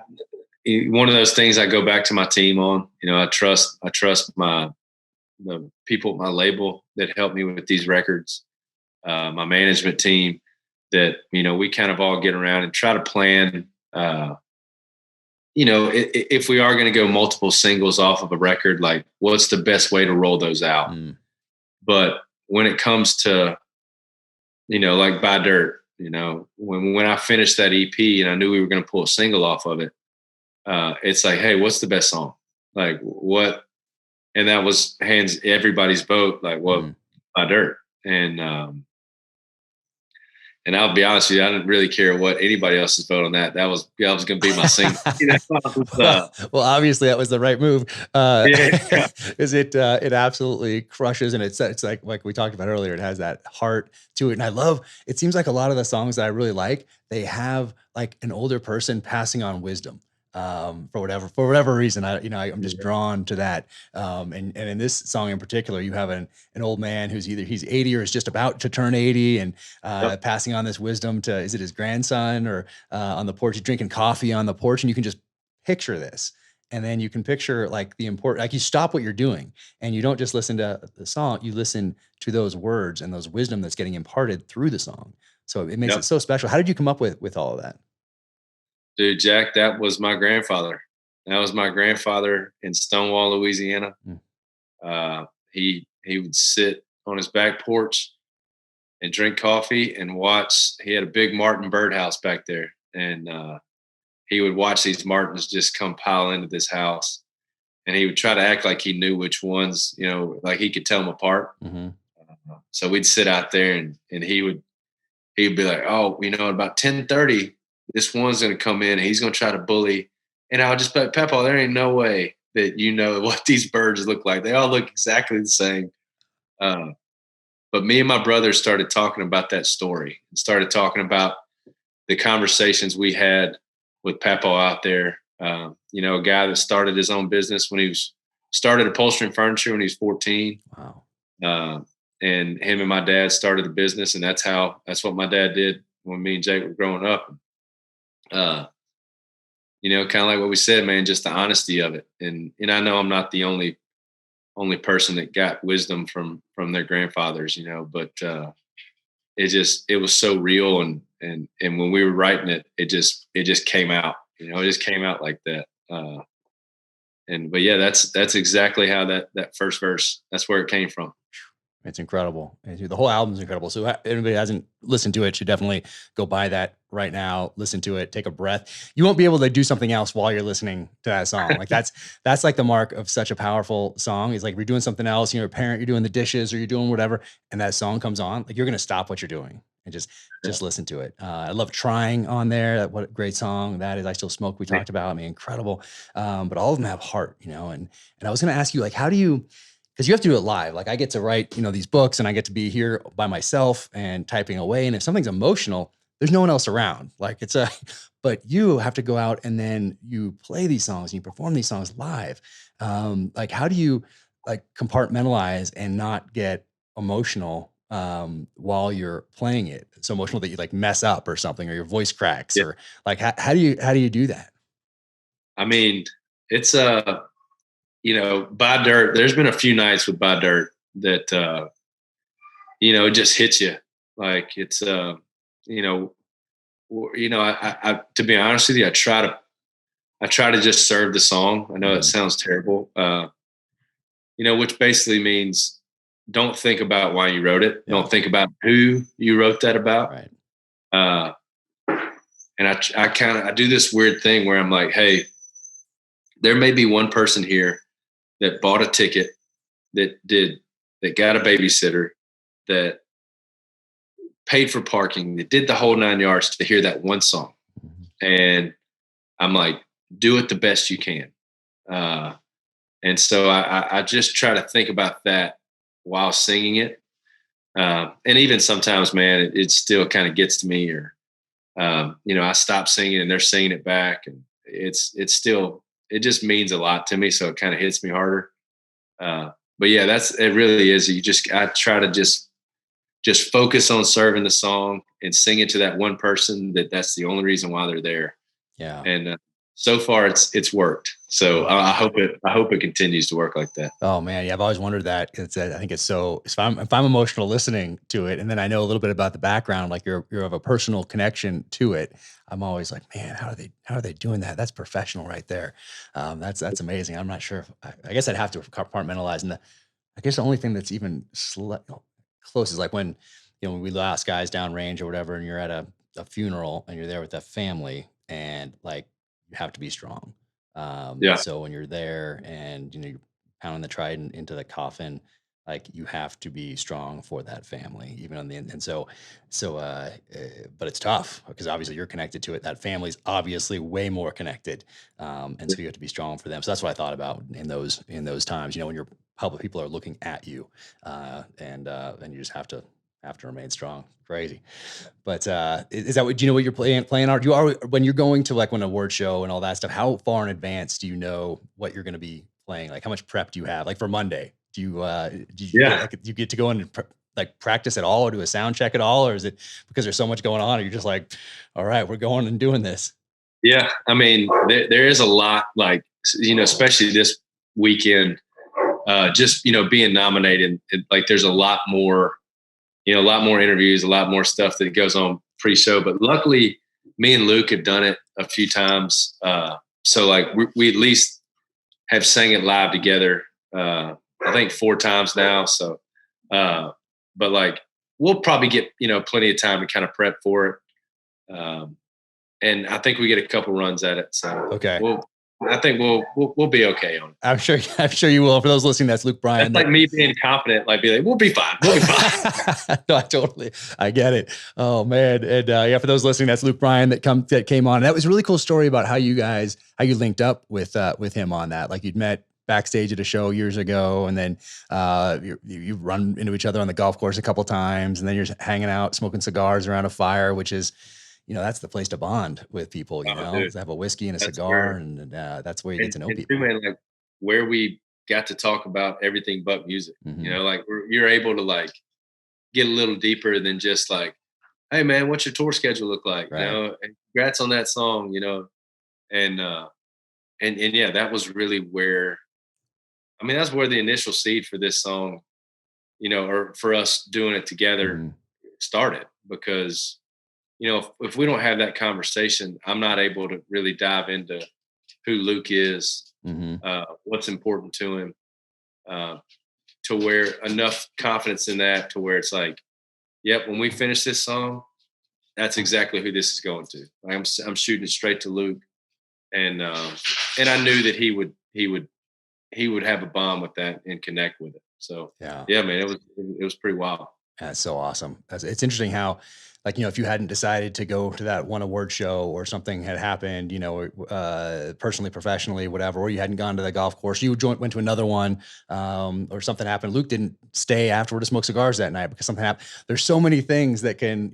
one of those things I go back to my team on. You know, I trust the people at my label that help me with these records, my management team, that, you know, we kind of all get around and try to plan, you know, if we are going to go multiple singles off of a record, like what's the best way to roll those out. But when it comes to, you know, like Buy Dirt, you know, when I finished that EP and I knew we were going to pull a single off of it, it's like, hey, what's the best song? Like what? And that was everybody's vote, like, well, Buy Dirt. And I'll be honest with you, I didn't really care what anybody else's vote on that. That was going to be my single. Well, obviously that was the right move. Is it absolutely crushes, and it's like we talked about earlier, it has that heart to it. And I love, it seems like a lot of the songs that I really like, they have like an older person passing on wisdom. For whatever reason, I'm just drawn to that. And in this song in particular, you have an old man who's he's 80 or is just about to turn 80, and passing on this wisdom to, is it his grandson, or on the porch, he's drinking coffee on the porch, and you can just picture this. And then you can picture like like you stop what you're doing and you don't just listen to the song, you listen to those words and those wisdom that's getting imparted through the song. So it makes it so special. How did you come up with all of that? Dude, Jack, that was my grandfather. That was my grandfather in Stonewall, Louisiana. He would sit on his back porch and drink coffee and watch. He had a big Martin birdhouse back there, and he would watch these martins just come pile into this house, and he would try to act like he knew which ones, you know, like he could tell them apart. So we'd sit out there, and he'd be like, "Oh, you know, about 10:30, this one's going to come in and he's going to try to bully." And I'll just be like, "Peppa, there ain't no way that you know what these birds look like. They all look exactly the same." But me and my brother started talking about that story and started talking about the conversations we had with Peppa out there. You know, a guy that started his own business when started upholstering furniture when he was 14. Wow. And him and my dad started a business, and that's what my dad did when me and Jake were growing up. You know, kind of like what we said, man, just the honesty of it. And I know I'm not the only person that got wisdom from their grandfathers, you know, but it was so real. And when we were writing it, it just came out, you know, it just came out like that. But yeah, that's exactly how that first verse, that's where it came from. It's incredible. The whole album's incredible. So anybody who hasn't listened to it should definitely go buy that right now. Listen to it, take a breath. You won't be able to do something else while you're listening to that song. Like that's like the mark of such a powerful song. It's like, if you're doing something else, you're a parent, you're doing the dishes or you're doing whatever, and that song comes on, like you're going to stop what you're doing and just listen to it. I love Trying on there. What a great song that is. I Still Smoke, we talked about. I mean, incredible. But all of them have heart, you know, and I was going to ask you, like, how do you, because you have to do it live. Like I get to write, you know, these books and I get to be here by myself and typing away. And if something's emotional, there's no one else around. Like but you have to go out and then you play these songs and you perform these songs live. Like how do you like compartmentalize and not get emotional while you're playing it? So emotional that you like mess up or something, or your voice cracks, or like, how do you do that? I mean, it's you know, Buy Dirt, there's been a few nights with Buy Dirt that, you know, it just hits you. Like it's, you know, I to be honest with you, I try to just serve the song. I know it sounds terrible, you know, which basically means don't think about why you wrote it. Don't think about who you wrote that about. Right. And I do this weird thing where I'm like, hey, there may be one person here that bought a ticket, that got a babysitter, that paid for parking, that did the whole 9 yards to hear that one song. and I'm like, do it the best you can. And so I just try to think about that while singing it. And even sometimes, man, it still kind of gets to me, or I stop singing and they're singing it back, and it's still, it just means a lot to me. So it kind of hits me harder. But yeah, it really is. I try to just focus on serving the song and sing it to that one person that's the only reason why they're there. Yeah. And so far it's worked. So I hope it continues to work like that. Oh man. Yeah. I've always wondered that. I think it's so, if I'm emotional listening to it, and then I know a little bit about the background, like you're of a personal connection to it, I'm always like, man, how are they doing that? That's professional right there. That's amazing. I'm not sure I guess I'd have to compartmentalize. And I guess the only thing that's even close is like when we lost guys downrange or whatever, and you're at a funeral and you're there with that family, and like you have to be strong. Yeah. So when you're there and you're pounding the trident into the coffin, like you have to be strong for that family, even on the end. And but it's tough because obviously you're connected to it. That family's obviously way more connected, and so you have to be strong for them. So that's what I thought about in those times. When your public people are looking at you, and you just have to remain strong. Crazy. But is that what, do you know what you're playing art? When you're going to like an award show and all that stuff, how far in advance do you know what you're going to be playing? Like how much prep do you have? Like for Monday, do you get to go in and practice at all, or do a sound check at all? Or is it because there's so much going on and you're just like, all right, we're going and doing this? Yeah. I mean, there is a lot, like, especially this weekend, just, being nominated, like there's a lot more interviews, a lot more stuff that goes on pre-show. But luckily, me and Luke have done it a few times. So like we at least have sang it live together. I think 4 times now. So, but like we'll probably get plenty of time to kind of prep for it. And I think we get a couple runs at it. So okay. I think we'll be okay on it. I'm sure you will. For those listening, that's Luke Bryan. That's like me being confident, like be like, we'll be fine. No, I get it. Oh man. And for those listening, that's Luke Bryan that came on. That was a really cool story about how you linked up with him on that. Like you'd met backstage at a show years ago, and then you run into each other on the golf course a couple times, and then you're hanging out, smoking cigars around a fire, which is, that's the place to bond with people, to have a whiskey and a cigar, and that's where you get to know people. Too, man, like where we got to talk about everything but music, like you're able to like get a little deeper than just like, hey man, what's your tour schedule look like? Right. And congrats on that song, and yeah, that was really where, that's where the initial seed for this song, or for us doing it together started, because if we don't have that conversation, I'm not able to really dive into who Luke is, what's important to him, to where enough confidence in that to where it's like, yep, when we finish this song, that's exactly who this is going to. Like, I'm shooting it straight to Luke, and I knew that he would have a bond with that and connect with it. So yeah, man, it was pretty wild. That's so awesome. It's interesting how, like, if you hadn't decided to go to that one award show, or something had happened, personally, professionally, whatever, or you hadn't gone to the golf course, you went to another one, or something happened. Luke didn't stay afterward to smoke cigars that night because something happened. There's so many things that can,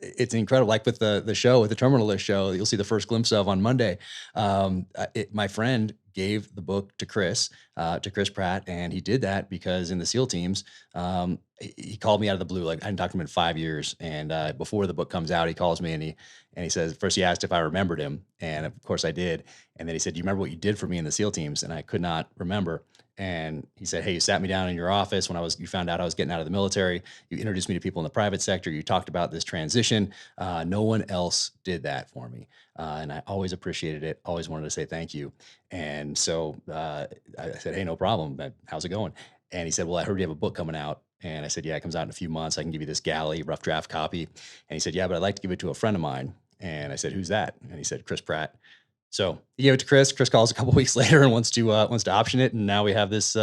it's incredible. Like with the show, with the Terminal List show, that you'll see the first glimpse of on Monday. My friend gave the book to Chris Pratt, and he did that because in the SEAL teams, he called me out of the blue. Like I hadn't talked to him in 5 years, and before the book comes out, he calls me and he says, first he asked if I remembered him, and of course I did, and then he said, "Do you remember what you did for me in the SEAL teams?" And I could not remember. And he said, "Hey, you sat me down in your office when you found out I was getting out of the military. You introduced me to people in the private sector. You talked about this transition. No one else did that for me. And I always appreciated it. Always wanted to say thank you." And so I said, "Hey, no problem. How's it going?" And he said, "Well, I heard you have a book coming out." And I said, "Yeah, it comes out in a few months. I can give you this galley rough draft copy." And he said, "Yeah, but I'd like to give it to a friend of mine." And I said, "Who's that?" And he said, "Chris Pratt." So he gave it to Chris. Chris calls a couple weeks later and wants to option it. And now we have this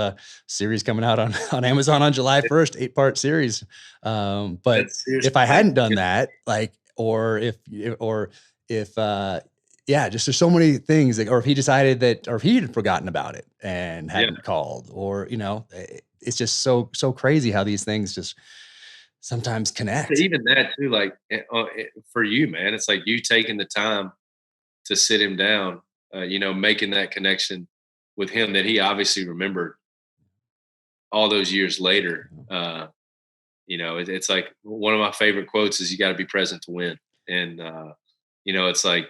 series coming out on Amazon on July 1st, 8-part series. But if I hadn't done that, like, or just there's so many things, like, or if he decided that, or if he had forgotten about it and hadn't called, or, it's just so crazy how these things just sometimes connect. Even that too, like for you, man, it's like you taking the time to sit him down, making that connection with him that he obviously remembered all those years later. It's like one of my favorite quotes is, "You got to be present to win." And it's like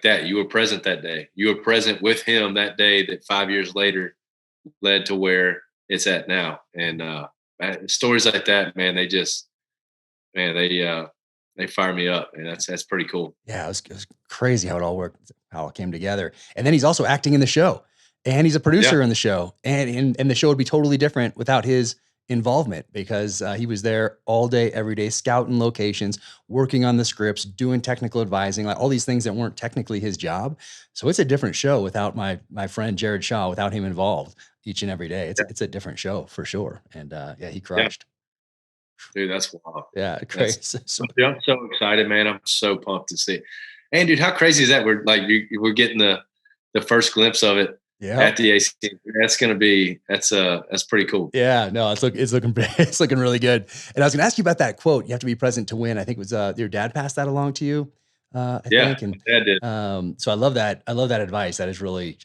that. You were present that day. You were present with him that day that 5 years later led to where it's at now. And stories like that, man, they fire me up, and that's pretty cool. Yeah, it was crazy how it all worked, how it came together. And then he's also acting in the show, and he's a Yeah, producer in the show, and the show would be totally different without his involvement, because he was there all day, every day, scouting locations, working on the scripts, doing technical advising, like all these things that weren't technically his job. So it's a different show without my friend Jared Shaw, without him involved each and every day. It's a different show for sure. And he yeah, crushed. dude, that's wild. Yeah, That's crazy. So, Dude, I'm so excited, man. I'm so pumped to see. And dude, how crazy is that? We're getting the first glimpse of it yeah. at the ACM. That's pretty cool. Yeah, no, it's looking it's looking really good. And I was gonna ask you about that quote. You have to be present to win. I think it was your dad passed that along to you, I Yeah, think. And my dad did. so I love that. I love that advice. That is really.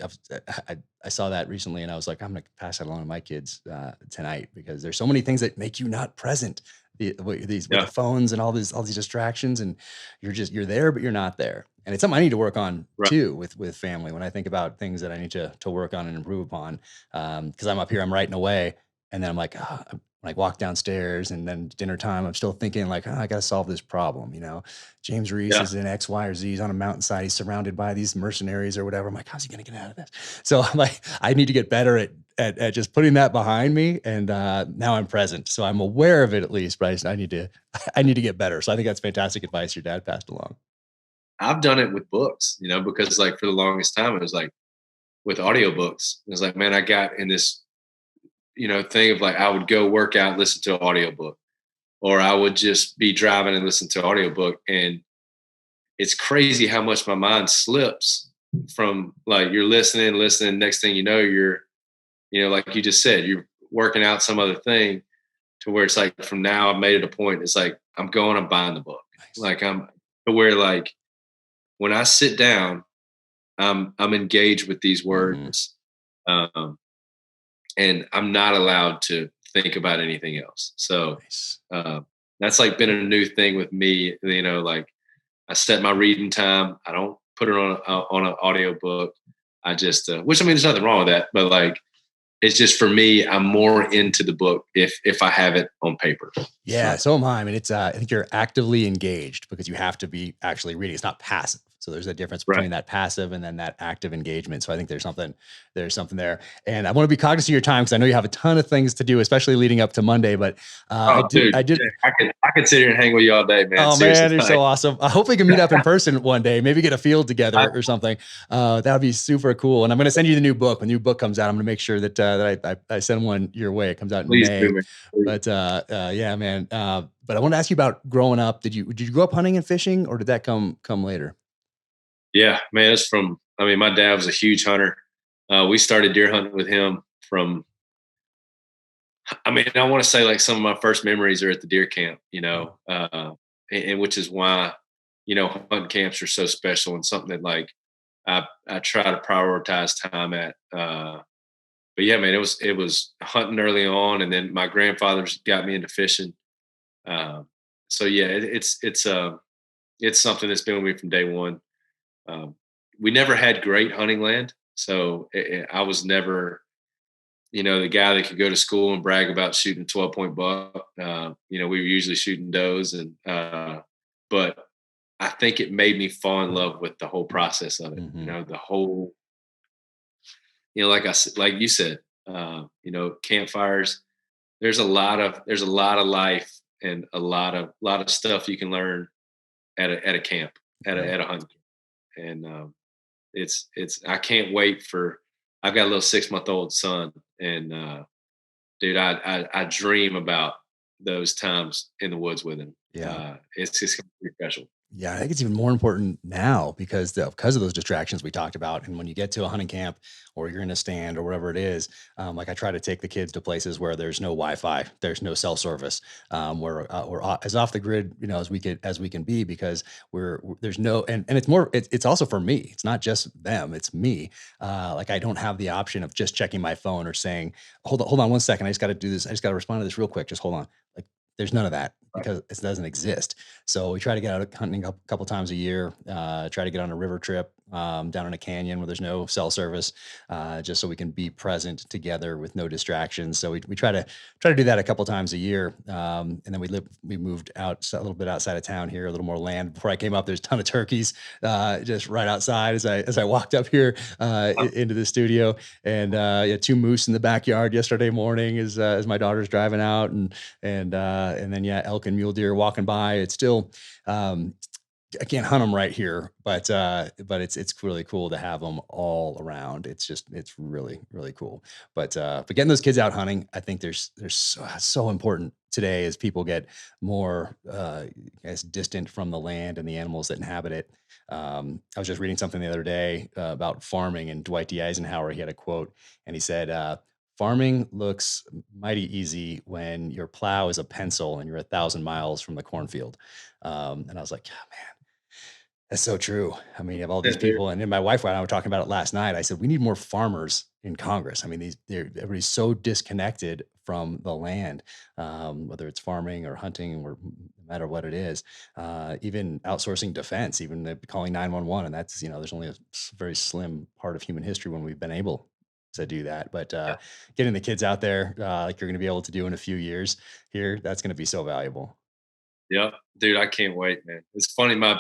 I saw that recently, and I was like, I'm gonna pass that along to my kids tonight, because there's so many things that make you not present. With Yeah, the phones and all these distractions, and you're there, but you're not there. And it's something I need to work on right. too with family. When I think about things that I need to work on and improve upon, because I'm up here, I'm writing away, and then I'm like, I'm like walk downstairs, and then dinner time, I'm still thinking like, I got to solve this problem. James Reese Yeah, is in X, Y, or Z. He's on a mountainside. He's surrounded by these mercenaries or whatever. I'm like, how's he going to get out of this? So I'm like, I need to get better at just putting that behind me. And now I'm present. So I'm aware of it at least, but I need to, I need to get better. So I think that's fantastic advice your dad passed along. I've done it with books, because like for the longest time it was like with audiobooks. It was like, man, I got in this, thing of like I would go work out, listen to an audiobook, or I would just be driving and listen to an audiobook. And it's crazy how much my mind slips from like you're listening. Next thing you know, you're, like you just said, you're working out some other thing to where it's like from now I've made it a point. It's like I'm buying the book. Nice. Like I'm to where like when I sit down, I'm engaged with these Mhm. words. Um, and I'm not allowed to think about anything else. So Nice. uh, that's like been a new thing with me. Like I set my reading time. I don't put it on an audio book. I just, which I mean, there's nothing wrong with that, but like it's just for me. I'm more into the book if I have it on paper. Yeah, so am I. I mean, it's I think you're actively engaged because you have to be actually reading. It's not passive. So there's a difference Right. between that passive and then that active engagement. So I think there's something there. And I want to be cognizant of your time because I know you have a ton of things to do, especially leading up to Monday. But Oh, dude, I did. I could sit here and hang with you all day, man. Oh Seriously, man, you're so like, awesome. I hope we can meet up in person one day, maybe get a field I, together or something. That would be super cool. And I'm going to send you the new book. When the new book comes out, I'm going to make sure that I send one your way. It comes out in please do, May. man. Please. But yeah, man. But I want to ask you about growing up. Did you grow up hunting and fishing, or did that come later? Yeah, man. It's from. I mean, my dad was a huge hunter. We started deer hunting with him from. I mean, I want to say like some of my first memories are at the deer camp, and which is why, hunting camps are so special and something that like I try to prioritize time at. But yeah, man, it was hunting early on, and then my grandfather's got me into fishing. Um, so yeah, it's something that's been with me from day one. Um, we never had great hunting land, so I was never the guy that could go to school and brag about shooting a 12-point buck. We were usually shooting does, but I think it made me fall in love with the whole process of it. Mm-hmm. The whole, like I said, like you said, campfires. There's a lot of life and a lot of stuff you can learn at a camp Yeah. at a hunt camp. And it's I can't wait for. I've got a little 6-month-old son, and dude, I dream about those times in the woods with him. Yeah. It's just gonna be special. Yeah, I think it's even more important now because of those distractions we talked about. And when you get to a hunting camp or you're in a stand or whatever it is, like I try to take the kids to places where there's no Wi-Fi, there's no cell service, we're as off the grid, as we can be because there's no and it's more it's also for me. It's not just them, it's me. Like I don't have the option of just checking my phone or saying, hold on 1 second, I just got to do this. I just got to respond to this real quick. Just hold on. Like there's none of that Right. because it doesn't exist. So we try to get out hunting a couple times a year, try to get on a river trip down in a canyon where there's no cell service, just so we can be present together with no distractions. So we try to do that a couple times a year. And then we moved out a little bit outside of town here, a little more land. Before I came up, there's a ton of turkeys just right outside as I walked up here into the studio. And yeah, two moose in the backyard yesterday morning as my daughter's driving out, and then yeah, elk and mule deer walking by. It's still I can't hunt them right here, but it's really cool to have them all around. It's really cool. But getting those kids out hunting, I think there's so important today as people get more I guess distant from the land and the animals that inhabit it. I was just reading something the other day about farming, and Dwight D. Eisenhower, he had a quote, and he said, farming looks mighty easy when your plow is a pencil and you're 1,000 miles from the cornfield. And I was like, oh, man, that's so true. I mean, you have all Yeah, these dude. people, and then my wife and I were talking about it last night. I said, we need more farmers in Congress. I mean, everybody's so disconnected from the land, whether it's farming or hunting or no matter what it is, even outsourcing defense, even calling 911. And that's, there's only a very slim part of human history when we've been able to do that. But Yeah. getting the kids out there, like you're going to be able to do in a few years here, that's going to be so valuable. Yep. Dude, I can't wait, man. It's funny. My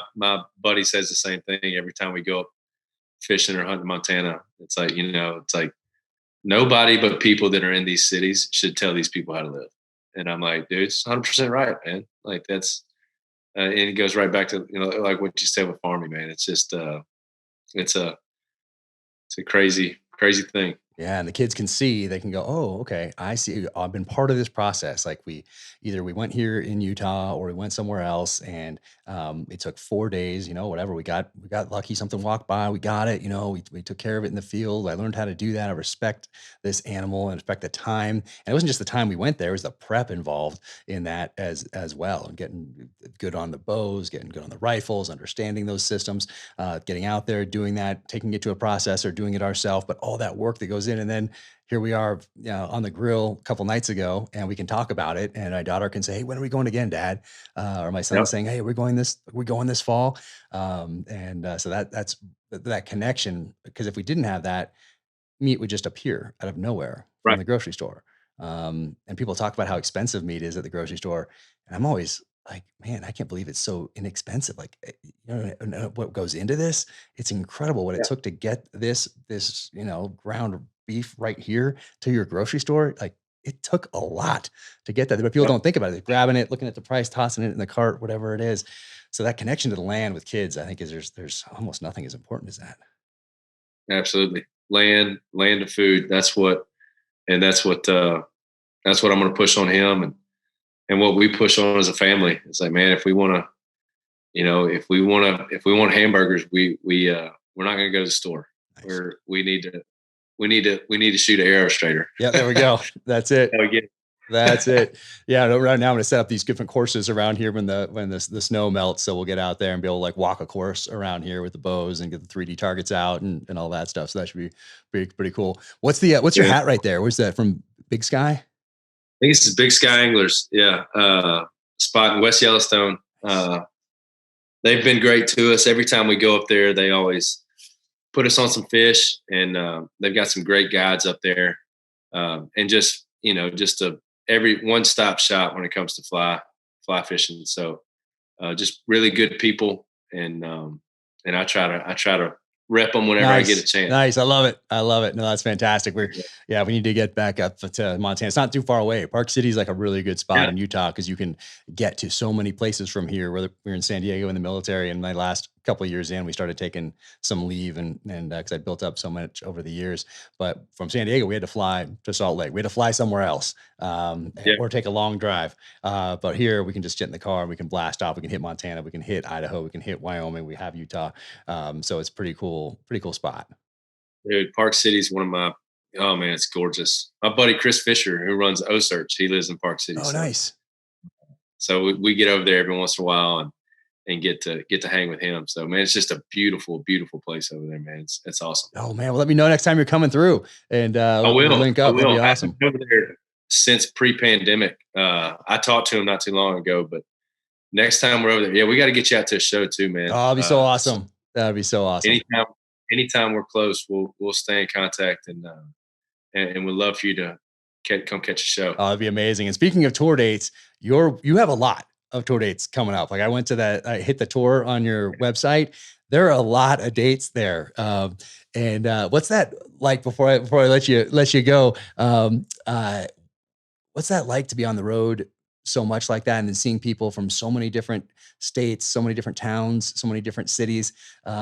buddy says the same thing every time we go up fishing or hunting in Montana. It's like, it's like nobody but people that are in these cities should tell these people how to live. And I'm like, dude, it's 100% right, man. Like that's, and it goes right back to, like what you said with farming, man. It's just, it's a, it's a crazy, crazy thing. Yeah, and the kids can see, they can go, "Oh, okay, I see. I've been part of this process." Like we went here in Utah or we went somewhere else, and it took 4 days. Whatever we got lucky. Something walked by, we got it. We took care of it in the field. I learned how to do that. I respect this animal and respect the time. And it wasn't just the time we went there; it was the prep involved in that as well, and getting good on the bows, getting good on the rifles, understanding those systems, getting out there, doing that, taking it to a processor, doing it ourselves, but all that work that goes in. And then here we are, on the grill a couple nights ago, and we can talk about it. And my daughter can say, "Hey, when are we going again, Dad?" Or my son Yep. saying, "Hey, we're going this fall." And so that's that connection. Because if we didn't have that, meat would just appear out of nowhere from Right. the grocery store. And people talk about how expensive meat is at the grocery store. And I'm always like, man, I can't believe it's so inexpensive. Like, what goes into this? It's incredible what it Yeah. took to get this, ground beef right here to your grocery store. Like, it took a lot to get that. But people Yep. don't think about it. They're grabbing it, looking at the price, tossing it in the cart, whatever it is. So that connection to the land with kids, I think, is there's almost nothing as important as that. Absolutely. Land to food. And that's what I'm going to push on him. And what we push on as a family. It's like, man, if we want to, if we want hamburgers, we're not going to go to the store. Nice. We need to shoot an arrow straighter. Yeah, there we go. That's it. How we get That's it. Yeah, no, right now I'm gonna set up these different courses around here when the snow melts. So we'll get out there and be able to like walk a course around here with the bows and get the 3D targets out and all that stuff. So that should be pretty cool. What's your Yeah. hat right there? Where's that from? Big Sky? I think this is Big Sky Anglers. Yeah. Spot in West Yellowstone. They've been great to us. Every time we go up there, they always put us on some fish, and they've got some great guides up there. And just every one-stop shop when it comes to fly fishing. So just really good people, and I try to rep them whenever I get a chance. Nice. I love it. No, that's fantastic. We need to get back up to Montana. It's not too far away. Park City is like a really good spot Yeah. in Utah because you can get to so many places from here, whether we're in San Diego in the military, and my last couple of years in, we started taking some leave and because I built up so much over the years. But from San Diego, we had to fly to Salt Lake. We had to fly somewhere else Yeah. or take a long drive. But here we can just get in the car and we can blast off. We can hit Montana. We can hit Idaho. We can hit Wyoming. We have Utah. So it's pretty cool spot. Dude, Park City's one of my, oh man, it's gorgeous. My buddy Chris Fisher, who runs O-Search, he lives in Park City. Oh, nice. So we get over there every once in a while and get to hang with him. So man, it's just a beautiful, beautiful place over there, man. It's awesome. Oh man, well, let me know next time you're coming through, and I will we'll link up. I will. That'd be awesome. I've been over there since pre-pandemic. I talked to him not too long ago, but next time we're over there, yeah, we got to get you out to a show too, man. Oh, that'd be so awesome. That'd be so awesome. Anytime we're close, we'll stay in contact and we'd love for you to come catch a show. Oh, it'd be amazing. And speaking of tour dates, you have a lot of tour dates coming up. Like I hit the tour on your website. There are a lot of dates there. And what's that like before I let you go? What's that like to be on the road so much like that, and then seeing people from so many different states, so many different towns, so many different cities,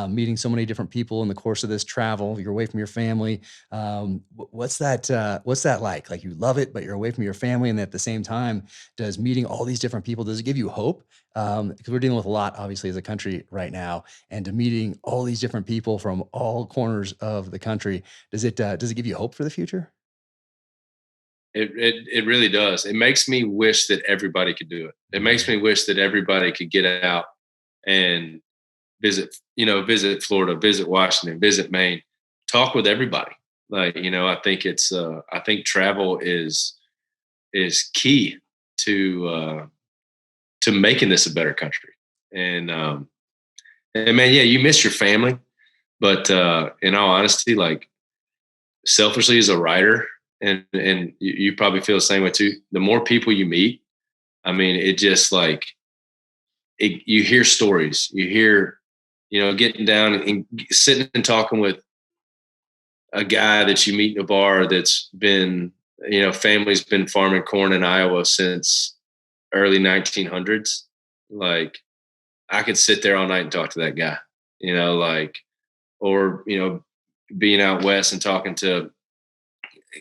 meeting so many different people in the course of this travel? You're away from your family. What's that like? Like, you love it, but you're away from your family, and at the same time, does meeting all these different people, does it give you hope? Because we're dealing with a lot, obviously, as a country right now, and to meeting all these different people from all corners of the country, does it give you hope for the future? It really does. It makes me wish that everybody could do it. It makes me wish that everybody could get out and visit Florida, visit Washington, visit Maine, talk with everybody. Like, I think I think travel is key to making this a better country. And man, yeah, you miss your family, but in all honesty, like, selfishly as a writer, and you probably feel the same way too. The more people you meet, I mean, it just like you hear stories, you hear, getting down and sitting and talking with a guy that you meet in a bar that's been, family's been farming corn in Iowa since early 1900s. Like, I could sit there all night and talk to that guy, or being out west and talking to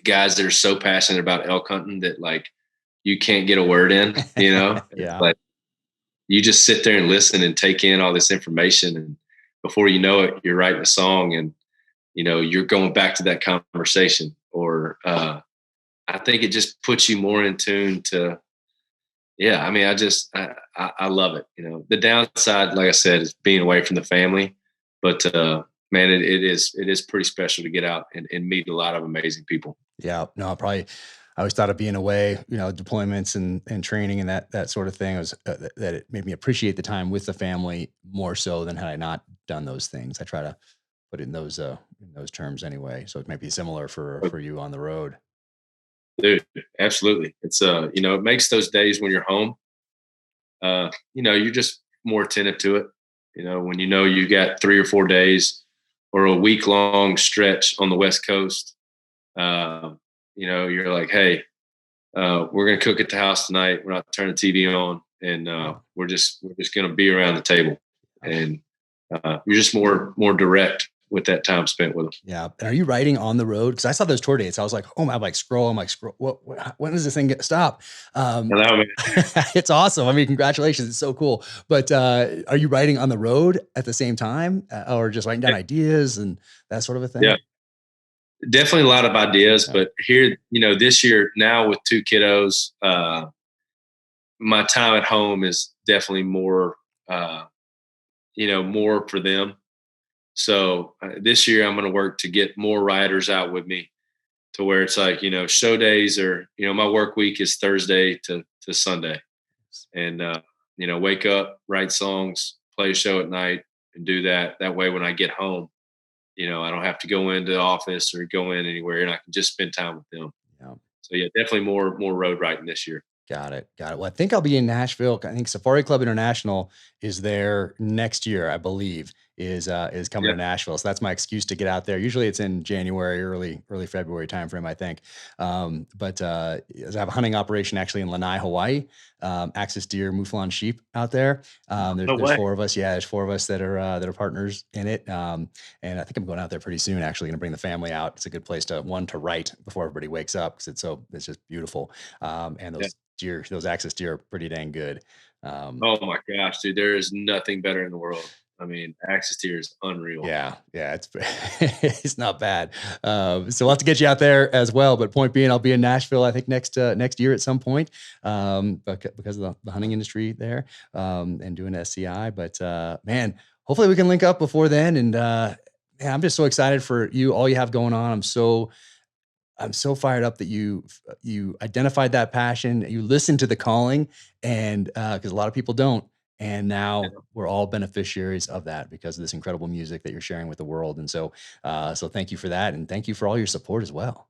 guys that are so passionate about elk hunting that, like, you can't get a word in, Yeah. Like, you just sit there and listen and take in all this information, and before you know it, you're writing a song, and you're going back to that conversation. Or I think it just puts you more in tune to, yeah, I mean, I love it. The downside, like I said, is being away from the family, but man, it is pretty special to get out and meet a lot of amazing people. Yeah, no, I always thought of being away, deployments and training and that sort of thing. That it made me appreciate the time with the family more so than had I not done those things. I try to put it in those terms anyway. So it might be similar for you on the road. Dude, absolutely. It's it makes those days when you're home, you're just more attentive to it. When you got 3 or 4 days or a week-long stretch on the West Coast, you're like, hey, we're gonna cook at the house tonight. We're not turning the TV on, and we're just gonna be around the table, and you're just more direct with that time spent with them. Yeah. And are you writing on the road? Because I saw those tour dates. I was like, oh, I'm like scroll. What, when does this thing stop? Hello, man. It's awesome. I mean, congratulations. It's so cool. But are you writing on the road at the same time, or just writing down ideas and that sort of a thing? Yeah, definitely a lot of ideas. Yeah. But here, this year now with 2 kiddos, my time at home is definitely more, more for them. So this year I'm going to work to get more writers out with me, to where it's like, show days are, my work week is Thursday to Sunday, and, wake up, write songs, play a show at night, and do that. That way, when I get home, I don't have to go into the office or go in anywhere, and I can just spend time with them. Yeah. So yeah, definitely more road writing this year. Got it. Well, I think I'll be in Nashville. I think Safari Club International is there next year, I believe. is coming to Nashville. So that's my excuse to get out there. Usually it's in January, early February timeframe, I think. But I have a hunting operation actually in Lanai, Hawaii. Axis deer, mouflon sheep out there. There's 4 of us. Yeah, there's 4 of us that are partners in it. And I think I'm going out there pretty soon. Actually, going to bring the family out. It's a good place to write before everybody wakes up because it's just beautiful. And those Axis deer are pretty dang good. Oh my gosh, dude, there is nothing better in the world. I mean, Axis deer is unreal. Yeah, it's it's not bad. So we'll have to get you out there as well. But point being, I'll be in Nashville, I think next year at some point, because of the hunting industry there, and doing SCI. But man, hopefully we can link up before then. And man, I'm just so excited for you, all you have going on. I'm so fired up that you identified that passion, you listened to the calling, and because a lot of people don't. And now we're all beneficiaries of that because of this incredible music that you're sharing with the world. And so thank you for that. And thank you for all your support as well.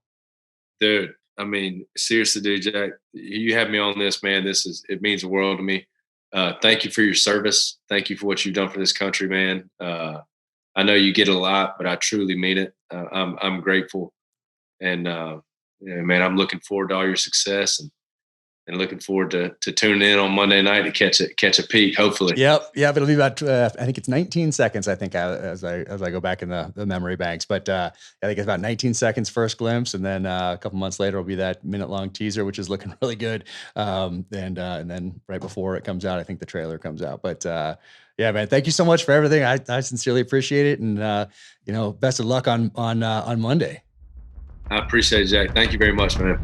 Dude, I mean, seriously, dude, Jack, you have me on this, man. It means the world to me. Thank you for your service. Thank you for what you've done for this country, man. I know you get a lot, but I truly mean it. I'm grateful. And man, I'm looking forward to all your success and looking forward to tuning in on Monday night to catch a peek, hopefully. Yep. It'll be about, I think it's 19 seconds, I think, as I go back in the memory banks. But I think it's about 19 seconds first glimpse. And then a couple months later will be that minute-long teaser, which is looking really good. And then right before it comes out, I think the trailer comes out. But yeah, man, thank you so much for everything. I sincerely appreciate it. And, best of luck on Monday. I appreciate it, Jack. Thank you very much, man.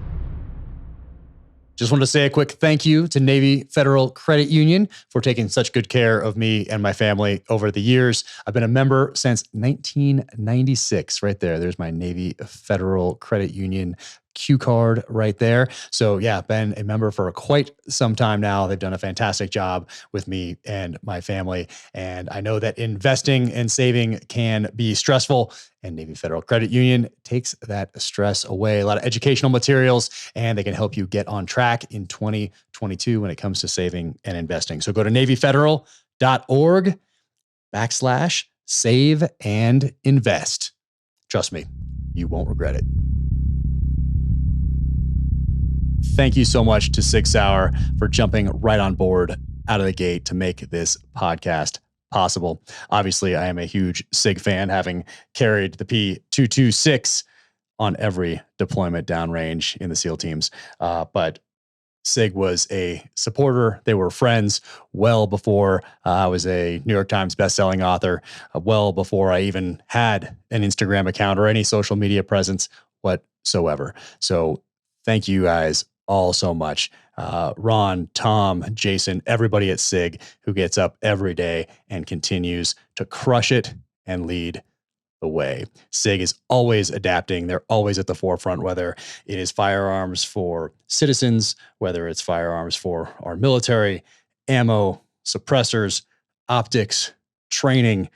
Just wanted to say a quick thank you to Navy Federal Credit Union for taking such good care of me and my family over the years. I've been a member since 1996. Right there. There's my Navy Federal Credit Union Q card right there. So yeah, been a member for quite some time now. They've done a fantastic job with me and my family. And I know that investing and saving can be stressful, and Navy Federal Credit Union takes that stress away. A lot of educational materials, and they can help you get on track in 2022 when it comes to saving and investing. So go to NavyFederal.org/save and invest. Trust me, you won't regret it. Thank you so much to 6 Hour for jumping right on board out of the gate to make this podcast possible. Obviously, I am a huge SIG fan, having carried the P226 on every deployment downrange in the SEAL teams. But SIG was a supporter. They were friends well before I was a New York Times bestselling author, well before I even had an Instagram account or any social media presence whatsoever. So thank you guys all so much. Ron, Tom, Jason, everybody at SIG who gets up every day and continues to crush it and lead the way. SIG is always adapting. They're always at the forefront, whether it is firearms for citizens, whether it's firearms for our military, ammo, suppressors, optics, training,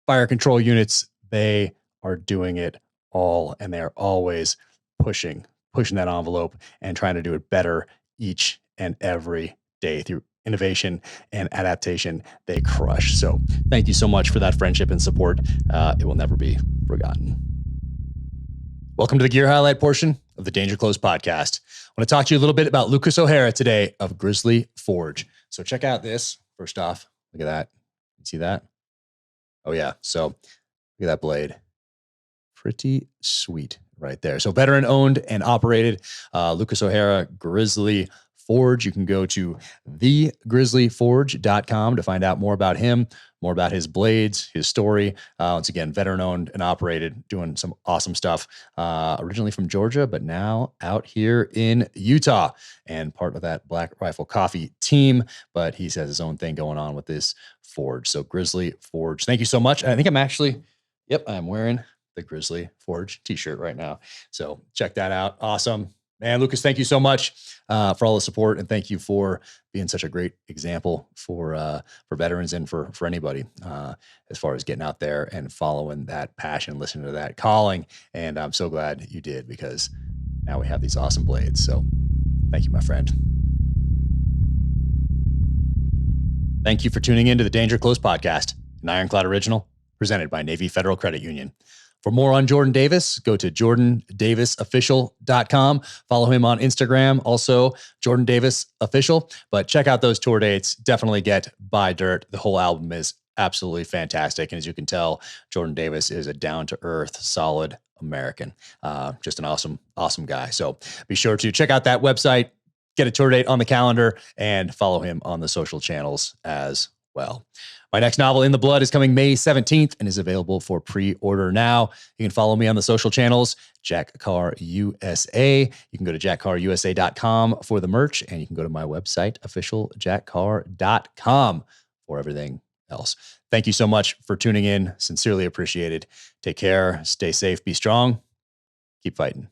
fire control units. They are doing it all, and they are always pushing that envelope and trying to do it better each and every day through innovation and adaptation. They crush. So thank you so much for that friendship and support. It will never be forgotten. Welcome to the gear highlight portion of the Danger Close podcast. I want to talk to you a little bit about Lucas O'Hara today of Grizzly Forge. So check out this. First off, look at that. You see that? Oh yeah. So look at that blade. Pretty sweet right there. So veteran owned and operated, Lucas O'Hara Grizzly Forge. You can go to thegrizzlyforge.com to find out more about him, more about his blades, his story. Once again, veteran owned and operated, doing some awesome stuff. Originally from Georgia, but now out here in Utah and part of that Black Rifle Coffee team. But he has his own thing going on with this forge. So Grizzly Forge. Thank you so much. I think I'm wearing the Grizzly Forge t-shirt right now. So check that out. Awesome. Man, Lucas, thank you so much for all the support, and thank you for being such a great example for veterans and for anybody as far as getting out there and following that passion, listening to that calling. And I'm so glad you did, because now we have these awesome blades. So thank you, my friend. Thank you for tuning in to the Danger Close podcast. an Ironclad original presented by Navy Federal Credit Union. For more on Jordan Davis, go to jordandavisofficial.com. Follow him on Instagram, also Jordan Davis Official. But check out those tour dates. Definitely get Buy Dirt. The whole album is absolutely fantastic. And as you can tell, Jordan Davis is a down-to-earth, solid American. Just an awesome, awesome guy. So be sure to check out that website, get a tour date on the calendar, and follow him on the social channels as well. My next novel, In the Blood, is coming May 17th and is available for pre-order now. You can follow me on the social channels, Jack Carr USA. You can go to jackcarrusa.com for the merch, and you can go to my website, officialjackcarr.com, for everything else. Thank you so much for tuning in. Sincerely appreciated. Take care. Stay safe. Be strong. Keep fighting.